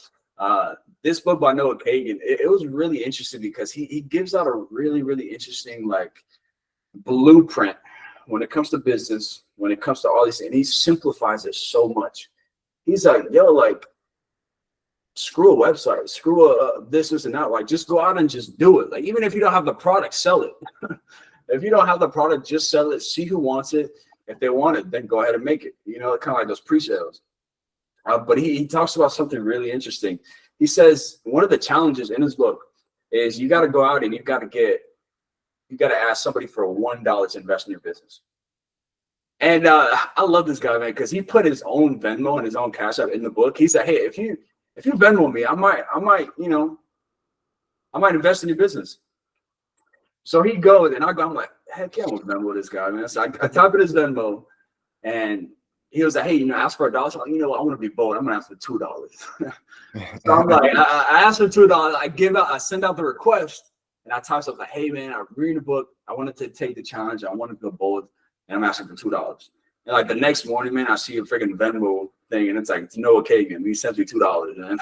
this book by Noah Kagan, it was really interesting because he gives out a really, really interesting like blueprint when it comes to business, when it comes to all these, and he simplifies it so much. He's like, like, screw a website, screw this and that. Like, just go out and just do it. Like, even if you don't have the product, sell it. If you don't have the product, just sell it. See who wants it. If they want it, then go ahead and make it. Kind of like those pre-sales. But he talks about something really interesting. He says one of the challenges in his book is you got to go out and you got to ask somebody for $1 to invest in your business. And I love this guy, man, because he put his own Venmo and his own Cash App in the book. He said, hey, if you Venmo me, I might invest in your business. So he goes, and I'm like, heck yeah, I'm gonna Venmo this guy, man. So I type in his Venmo, and he was like, hey, ask for $1. So I'm like, I want to be bold. I'm gonna ask for $2. So I'm like, I asked for $2. I send out the request, and I type something like, hey man, I'm reading the book. I wanted to take the challenge. I wanted to go bold, and I'm asking for $2. And like the next morning, man, I see a freaking Venmo thing, and it's like, it's Noah Kagan. He sends me $2, man.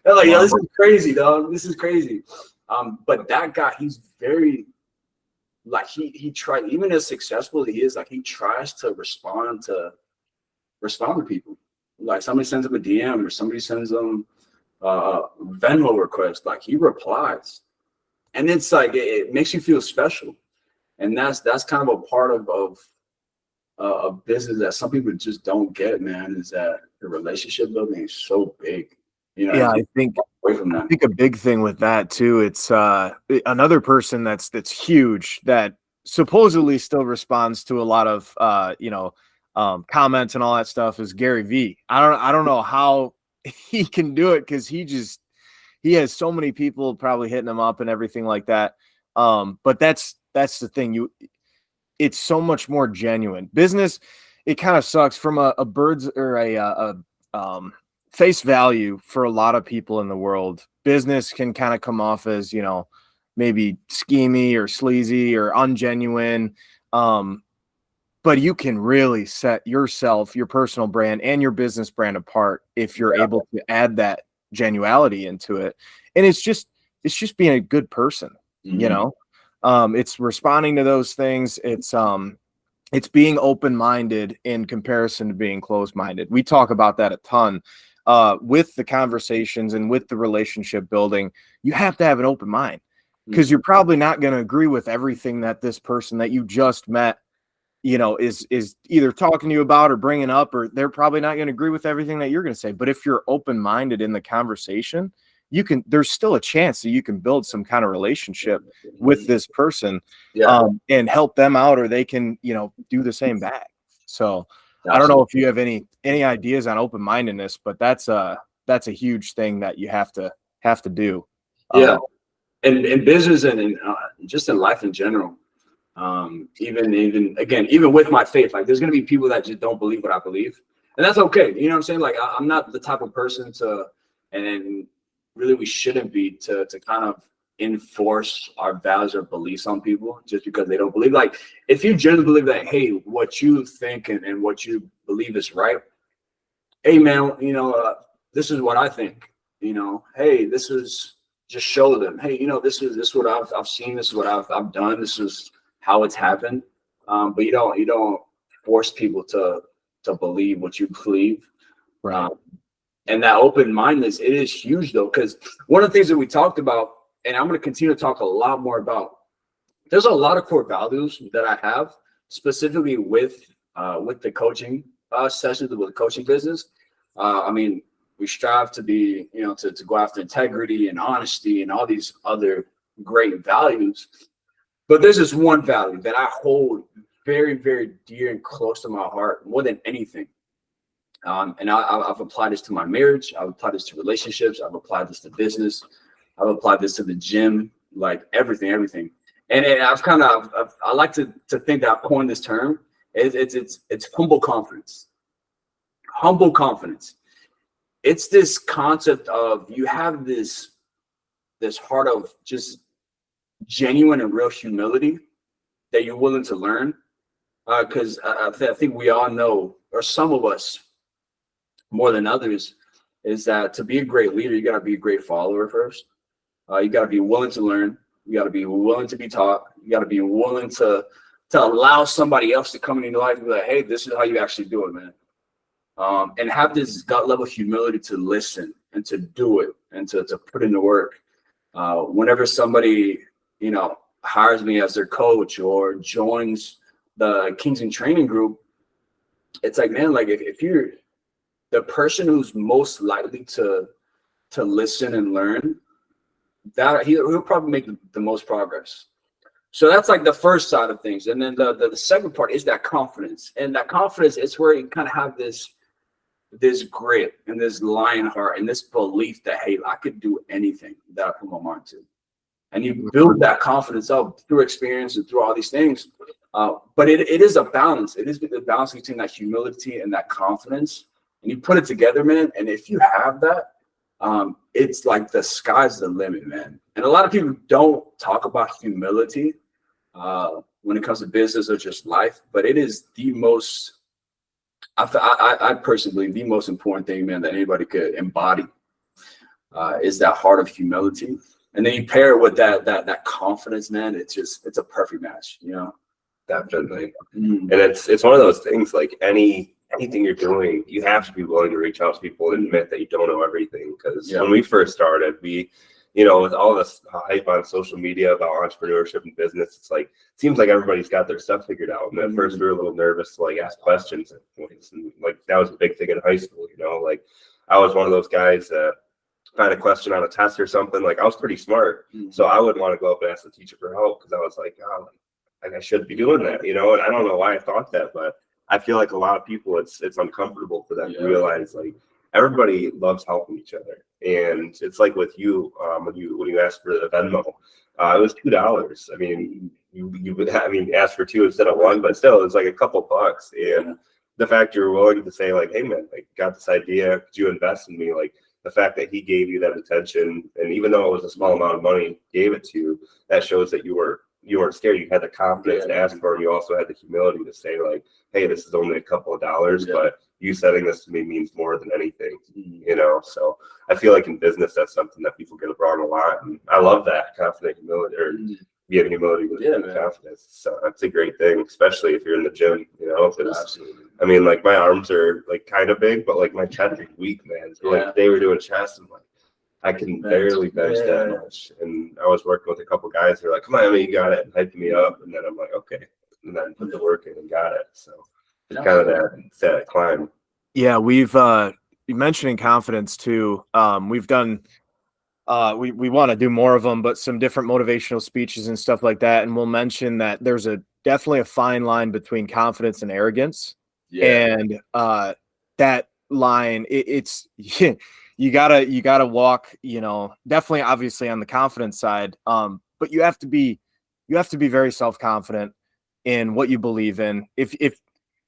They're like, this is crazy, dog. This is crazy. But that guy, he's very, like, he tried, even as successful as he is, like, he tries to respond to people. Like, somebody sends him a DM or somebody sends him a Venmo request, like, he replies. And it's like, it makes you feel special. And that's kind of a part of a business that some people just don't get, man, is that the relationship building is so big. I think a big thing with that too, it's another person that's huge that supposedly still responds to a lot of comments and all that stuff is Gary Vee. I don't know how he can do it, because he has so many people probably hitting him up and everything like that. But that's the thing, it's so much more genuine. Business, it kind of sucks from a bird's or a face value for a lot of people in the world. Business can kind of come off as, maybe schemy or sleazy or ungenuine. but you can really set yourself, your personal brand and your business brand apart if you're able to add that genuality into it. And it's just being a good person, you know. It's responding to those things. It's being open-minded in comparison to being closed-minded. We talk about that a ton with the conversations and with the relationship building. You have to have an open mind, because you're probably not going to agree with everything that this person that you just met, you know, is either talking to you about or bringing up, or they're probably not going to agree with everything that you're going to say. But if you're open-minded in the conversation, there's still a chance that you can build some kind of relationship with this person, and help them out, or they can, you know, do the same back. So I don't know if you have any ideas on open-mindedness, but that's a huge thing that you have to do. And in business and just in life in general. Even with my faith, like there's going to be people that just don't believe what I believe, and that's okay. You know what I'm saying? Like I'm not the type of person and really we shouldn't be to kind of enforce our values or beliefs on people just because they don't believe. Like if you genuinely believe that, hey, what you think and what you believe is right, hey man, you know, this is what I think, you know, hey, this is, just show them, hey, you know, this is what I've seen, this is what I've done, this is how it's happened. But you don't force people to believe what you believe. Right. And that open-mindedness, it is huge though, because one of the things that we talked about, and I'm going to continue to talk a lot more about, there's a lot of core values that I have specifically with the coaching sessions, with the coaching business. I mean, we strive to be, you know, to go after integrity and honesty and all these other great values. But there's this one value that I hold very, very dear and close to my heart more than anything. And I've applied this to my marriage. I've applied this to relationships. I've applied this to business. I've applied this to the gym, like everything. And I like to think that I've coined this term. It's humble confidence. Humble confidence. It's this concept of you have this heart of just genuine and real humility that you're willing to learn. Because I think we all know, or some of us more than others, is that to be a great leader, you got to be a great follower first. You got to be willing to learn. You got to be willing to be taught. You got to be willing to allow somebody else to come into your life and be like, hey, this is how you actually do it, man. And have this gut level humility to listen and to do it and to put in the work. Whenever somebody, you know, hires me as their coach or joins the Kings in Training group, it's like, man, like if you're the person who's most likely to listen and learn, that he'll probably make the most progress. So that's like the first side of things. And then the second part is that confidence. And that confidence is where you kind of have this grit and this lion heart and this belief that, hey, I could do anything that I put my mind to. And you build that confidence up through experience and through all these things. But it is a balance. It is the balance between that humility and that confidence. And you put it together, man. And if you have that, it's like the sky's the limit, man. And a lot of people don't talk about humility when it comes to business or just life, but it is the most, I personally believe, the most important thing, man, that anybody could embody is that heart of humility. And then you pair it with that confidence, man. It's a perfect match, you know. Definitely. And it's one of those things, like anything you're doing, you have to be willing to reach out to people and admit that you don't know everything. Because when we first started, we, you know, with all this hype on social media about entrepreneurship and business, it's like, it seems like everybody's got their stuff figured out. And at first we were a little nervous to like ask questions at points. And like, that was a big thing in high school, you know, like I was one of those guys that had a question on a test or something. Like I was pretty smart. So I wouldn't want to go up and ask the teacher for help because I was like, oh, like I should be doing that, you know? And I don't know why I thought that, but I feel like a lot of people, it's uncomfortable for them to realize like everybody loves helping each other. And it's like with you, when you asked for the Venmo, it was $2. I mean, you asked for two instead of one, but still, it was like a couple bucks. And the fact you were willing to say like, hey man, like got this idea, could you invest in me? Like the fact that he gave you that attention, and even though it was a small amount of money, gave it to you, that shows that you were you weren't scared. You had the confidence to ask for it. You also had the humility to say like, hey, this is only a couple of dollars, but you setting this to me means more than anything, you know? So I feel like in business, that's something that people get wrong a lot. And I love that confident humility, or being humility with confidence. So that's a great thing, especially if you're in the gym, you know, because I mean, like my arms are like kind of big, but like my chest is weak, man. So like they were doing chest, and like, I can barely bench that much. And I was working with a couple guys who were like, come on, I mean, you got it, and hyped me up. And then I'm like, okay. And then put the work in and got it. So it's kind of that climb. Yeah, we've mentioning confidence too. We've done we want to do more of them, but some different motivational speeches and stuff like that. And we'll mention that there's definitely a fine line between confidence and arrogance. And that line, it's you gotta walk, you know, definitely obviously on the confidence side. But you have to be very self-confident in what you believe in.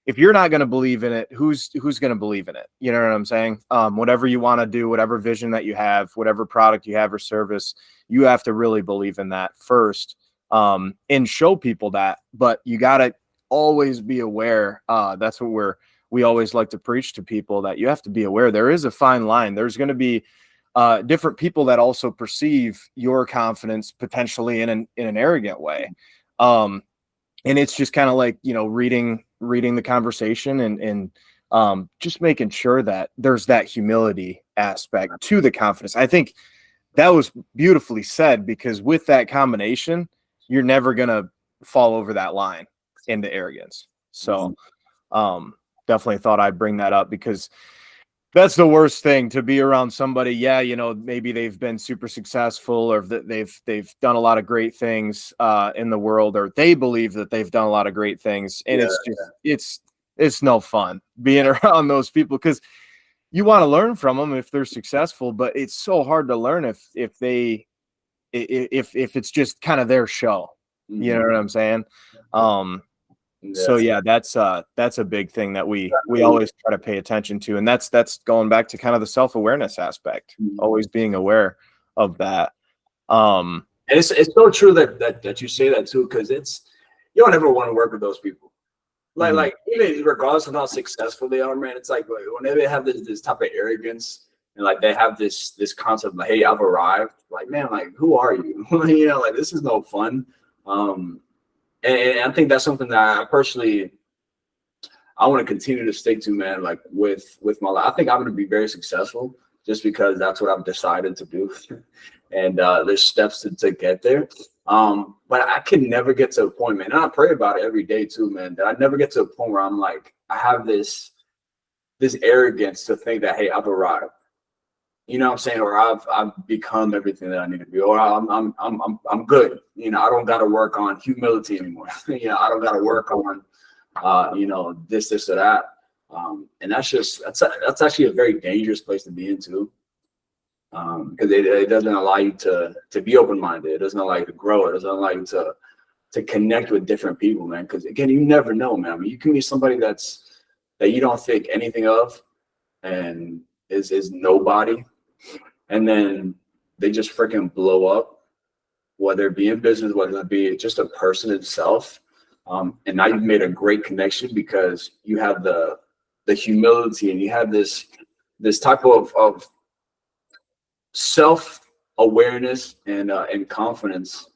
If you're not going to believe in it, who's going to believe in it? You know what I'm saying? Whatever you want to do, whatever vision that you have, whatever product you have or service, you have to really believe in that first, and show people that. But you got to always be aware. That's what we always like to preach to people, that you have to be aware. There is a fine line. There's going to be different people that also perceive your confidence potentially in an arrogant way. And it's just kind of like, you know, reading the conversation and just making sure that there's that humility aspect to the confidence. I think that was beautifully said, because with that combination, you're never going to fall over that line into arrogance. So definitely thought I'd bring that up, because that's the worst thing, to be around somebody. Yeah, you know, maybe they've been super successful, or that they've done a lot of great things in the world, or they believe that they've done a lot of great things, and it's no fun being around those people, because you want to learn from them if they're successful, but it's so hard to learn if it's just kind of their show. You know what I'm saying? So yeah, that's a big thing that we always try to pay attention to, and that's going back to kind of the self-awareness aspect, always being aware of that. And it's so true that you say that too, because you don't ever want to work with those people. Like even regardless of how successful they are, man, it's like whenever they have this type of arrogance, and like they have this concept like, hey, I've arrived. Like, man, like, who are you? You know, like, this is no fun. And I think that's something that I personally, I want to continue to stick to, man, like with my life. I think I'm going to be very successful just because that's what I've decided to do. And there's steps to get there. But I can never get to a point, man, and I pray about it every day too, man, that I never get to a point where I'm like, I have this arrogance to think that, hey, I've arrived. You know what I'm saying? Or I've become everything that I need to be, or I'm good. You know, I don't got to work on humility anymore. You know, I don't got to work on, you know, this or that. And that's actually a very dangerous place to be in too. Because it doesn't allow you to be open-minded. It doesn't allow you to grow. It doesn't allow you to connect with different people, man. Because again, you never know, man. I mean, you can be somebody that you don't think anything of, and is nobody. And then they just freaking blow up, whether it be in business, whether it be just a person itself. And now you've made a great connection because you have the humility, and you have this type of self-awareness and confidence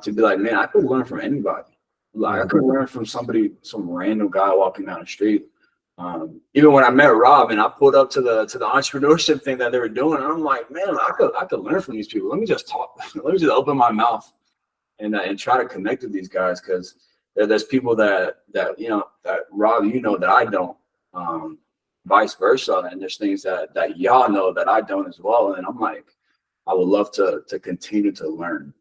to be like, man, I could learn from anybody. Like, I could learn from some random guy walking down the street. Even when I met Rob and I pulled up to the entrepreneurship thing that they were doing, and I'm like, man, I could learn from these people. Let me just talk. Let me just open my mouth and try to connect with these guys, because there's people that you know, that Rob, you know, that I don't, vice versa, and there's things that y'all know that I don't as well. And I'm like, I would love to continue to learn,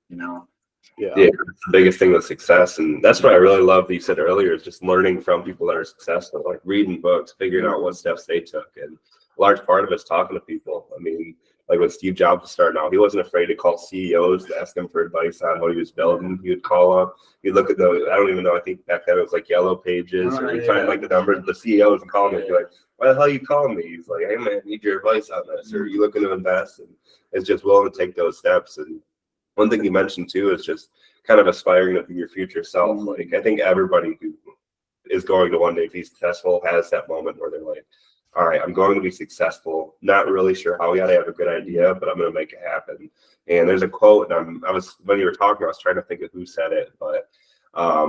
you know. Yeah, that's the biggest thing with success. And that's what I really love that you said earlier, is just learning from people that are successful, like reading books, figuring out what steps they took. And a large part of it's talking to people. I mean, like when Steve Jobs was starting out, he wasn't afraid to call CEOs to ask them for advice on what he was building. He would call up, he'd look at those, I don't even know, I think back then it was like Yellow Pages, or he'd find like the numbers of the CEOs and call them and be like, why the hell are you calling me? He's like, hey man, I need your advice on this, or you looking to invest? And it's just willing to take those steps. And one thing you mentioned too is just kind of aspiring to be your future self. Like, I think everybody who is going to one day be successful has that moment where they're like, all right, I'm going to be successful. Not really sure how yet. I have a good idea, but I'm going to make it happen. And there's a quote, and when you were talking, I was trying to think of who said it, but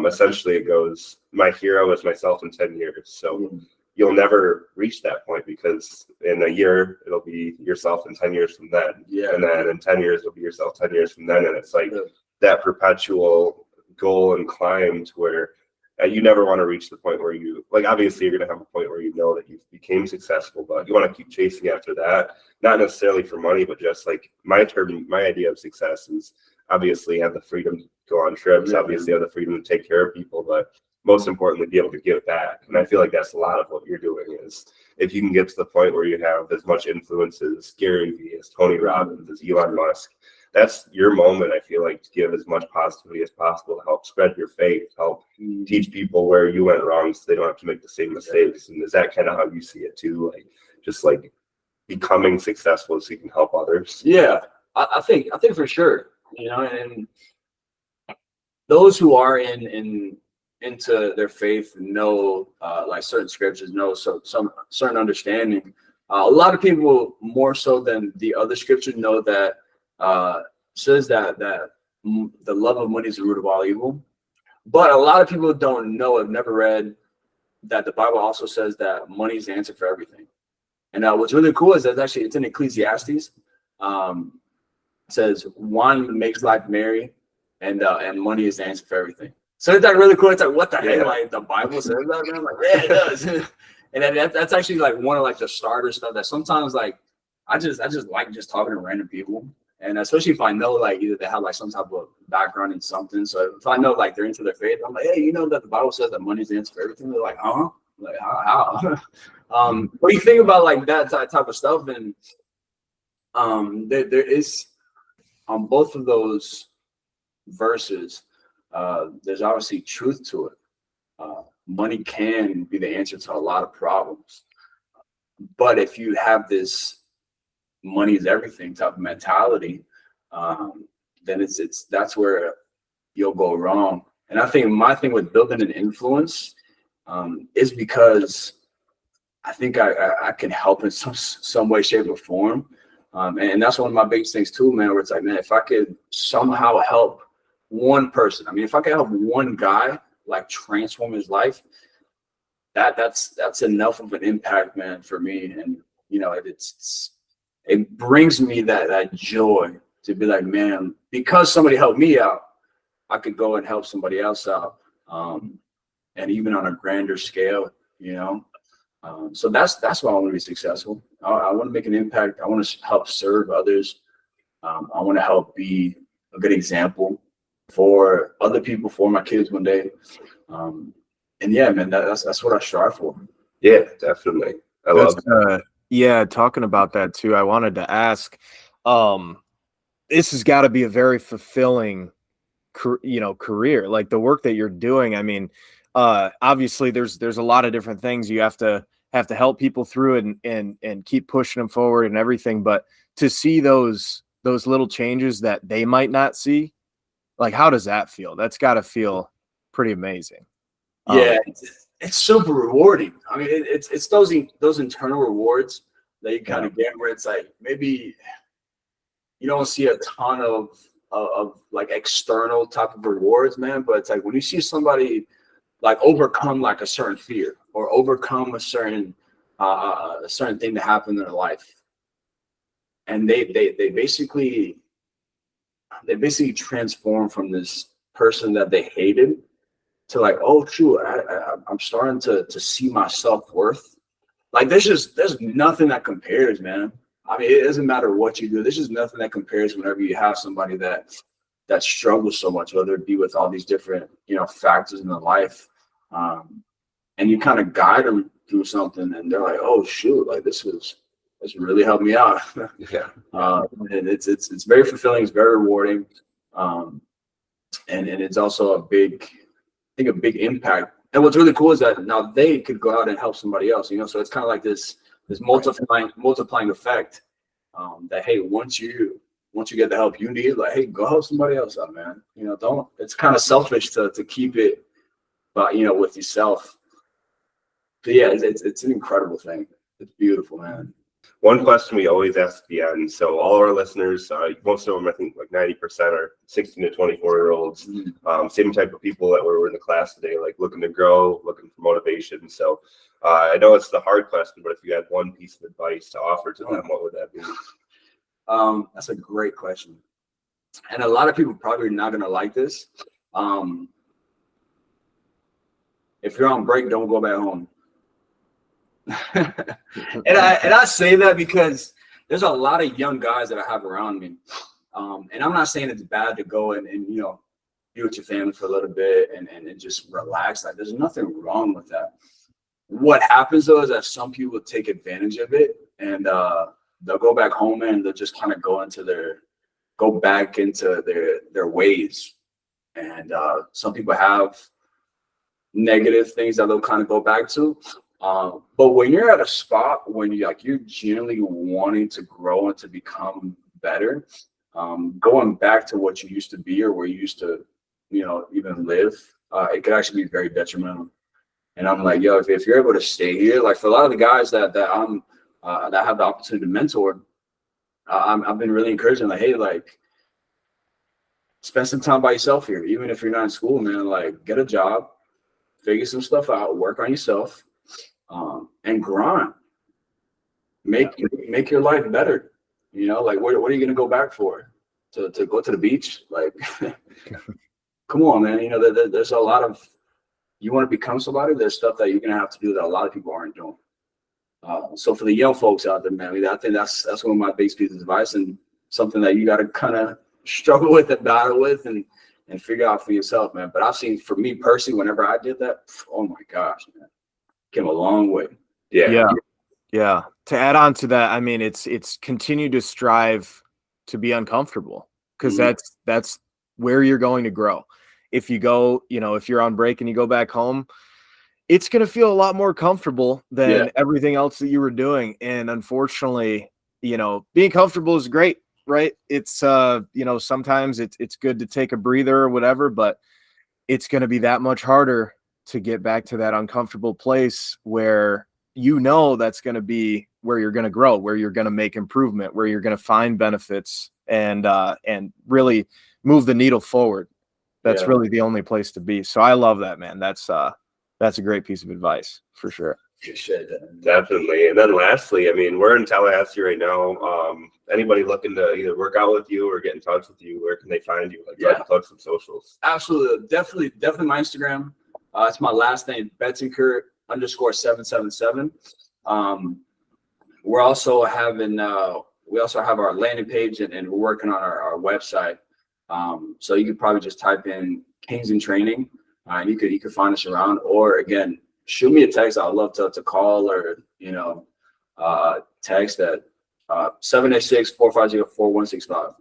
essentially it goes, my hero is myself in 10 years. So you'll never reach that point, because in a year, it'll be yourself in 10 years from then. Yeah. And then in 10 years, it'll be yourself 10 years from then. And it's like that perpetual goal and climb to where you never want to reach the point where you, like, obviously you're going to have a point where you know that you became successful, but you want to keep chasing after that, not necessarily for money, but just like my idea of success is obviously have the freedom to go on trips, obviously have the freedom to take care of people, but most importantly, be able to give back. And I feel like that's a lot of what you're doing is if you can get to the point where you have as much influence as Gary Vee, as Tony Robbins, as Elon Musk, that's your moment, I feel like, to give as much positivity as possible, to help spread your faith, help teach people where you went wrong so they don't have to make the same mistakes. And is that kind of how you see it too? Like, just like becoming successful so you can help others? Yeah, I think for sure, you know, and those who are into their faith know like certain scriptures, know some certain understanding. A lot of people, more so than the other scriptures, know that says that the love of money is the root of all evil. But a lot of people don't know, have never read that the Bible also says that money is the answer for everything. And what's really cool is that actually it's in Ecclesiastes. It says one makes life merry, and money is the answer for everything. So it's like really cool. It's like, what the heck? Like, the Bible says that, man? Like, yeah, it does. And that's actually like one of like the starter stuff that sometimes like I just like just talking to random people. And especially if I know like either they have like some type of background in something. So if I know like they're into their faith, I'm like, hey, you know that the Bible says that money's the answer for everything. They're like, huh? Like, how? But you think about like that type of stuff, and there is on both of those verses, there's obviously truth to it. Money can be the answer to a lot of problems, but if you have this money is everything type of mentality, then that's where you'll go wrong. And I think my thing with building an influence is because I think I can help in some way, shape, or form. And that's one of my biggest things too, man, where it's like, man, if I could somehow help one person, I mean, if I could help one guy like transform his life, that's enough of an impact, man, for me. And you know, it brings me that joy to be like, man, because somebody helped me out, I could go and help somebody else out. And even on a grander scale, you know. So that's why I want to be successful. I want to make an impact. I want to help serve others. I want to help be a good example for other people, for my kids one day. And yeah, man, that's what I strive for. Yeah, definitely. I love that. Yeah, talking about that too, I wanted to ask, this has got to be a very fulfilling, career, like the work that you're doing. I mean, obviously there's a lot of different things you have to help people through and keep pushing them forward and everything. But to see those little changes that they might not see, like, how does that feel? That's got to feel pretty amazing. Yeah. It's super rewarding. I mean, it's those internal rewards that you kind of get where it's like maybe you don't see a ton of like external type of rewards, man. But it's like when you see somebody like overcome like a certain fear or overcome a certain thing that happened in their life, and they basically transform from this person that they hated to like, oh shoot, I'm starting to see my self-worth. Like there's nothing that compares, man. I mean, it doesn't matter what you do. There's just nothing that compares whenever you have somebody that struggles so much, whether it be with all these different, factors in their life. And you kind of guide them through something and they're like, oh shoot, like this really helped me out. Yeah. And it's very fulfilling, it's very rewarding. And it's also a big impact. And what's really cool is that now they could go out and help somebody else, so it's kind of like this multiplying effect, that hey, once you once you get the help you need, like, hey, go help somebody else out, man. You know, don't. It's kind of selfish to keep it, but you know, with yourself. But yeah, it's an incredible thing. It's beautiful, man. One question we always ask at the end. So all our listeners, most of them, I think like 90% are 16 to 24-year-olds. Same type of people that were in the class today, like looking to grow, looking for motivation. So I know it's the hard question, but if you had one piece of advice to offer to them, what would that be? That's a great question. And a lot of people probably are not going to like this. If you're on break, don't go back home. and I say that because there's a lot of young guys that I have around me. And I'm not saying it's bad to go and you know, be with your family for a little bit and just relax. Like, there's nothing wrong with that. What happens though is that some people take advantage of it and they'll go back home and they'll just kind of go back into their ways. And some people have negative things that they'll kind of go back to. But when you're at a spot when you're genuinely wanting to grow and to become better, going back to what you used to be or where you used to, you know, even live, it could actually be very detrimental. And I'm like, yo, if you're able to stay here, like for a lot of the guys that I have the opportunity to mentor, I've been really encouraging, like, hey, like, spend some time by yourself here, even if you're not in school, man. Like, get a job, figure some stuff out, work on yourself. And grind, make your life better. You know, like what are you gonna go back for? To go to the beach? Like, come on, man. You know, there's a lot of, you want to become somebody. There's stuff that you're gonna have to do that a lot of people aren't doing. So for the young folks out there, man, I think that's one of my biggest pieces of advice and something that you got to kind of struggle with and battle with and figure out for yourself, man. But I've seen, for me personally, whenever I did that, oh my gosh, man. Came a long way. Yeah. To add on to that, I mean, it's continue to strive to be uncomfortable because that's where you're going to grow. If you go, you know, if you're on break and you go back home, it's going to feel a lot more comfortable than everything else that you were doing. And unfortunately, you know, being comfortable is great, right? It's you know, sometimes it's good to take a breather or whatever, but it's going to be that much harder to get back to that uncomfortable place where you know that's going to be where you're going to grow, where you're going to make improvement, where you're going to find benefits and really move the needle forward. That's really the only place to be. So I love that, man. That's a great piece of advice for sure. Definitely. And then lastly, I mean, we're in Tallahassee right now. Anybody looking to either work out with you or get in touch with you, where can they find you? Like, plug some socials. Absolutely. Definitely my Instagram. It's my last name, Betancur _777. We also have our landing page and we're working on our website. So you could probably just type in Kings in Training, and you could find us around. Or again, shoot me a text. I'd love to call or, you know, text at 786-450-4165.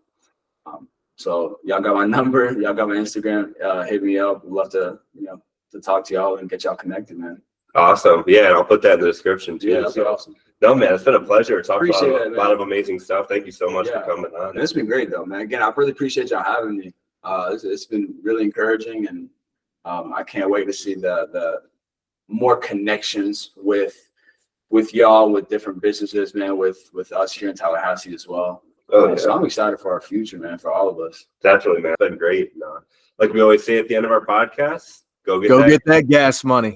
So y'all got my number, y'all got my Instagram. Hit me up. We'd love to, you know, to talk to y'all and get y'all connected, man. Awesome. Yeah, and I'll put that in the description too. Yeah, that'd be awesome. No, man, it's been a pleasure talking about Appreciate it, a lot of amazing stuff. Thank you so much for coming on. And it's been great though, man. Again, I really appreciate y'all having me. It's been really encouraging, and I can't wait to see the more connections with y'all, with different businesses, man, with us here in Tallahassee as well. So I'm excited for our future, man, for all of us. Definitely, man. It's been great. Like we always say at the end of our podcast, go get that gas money.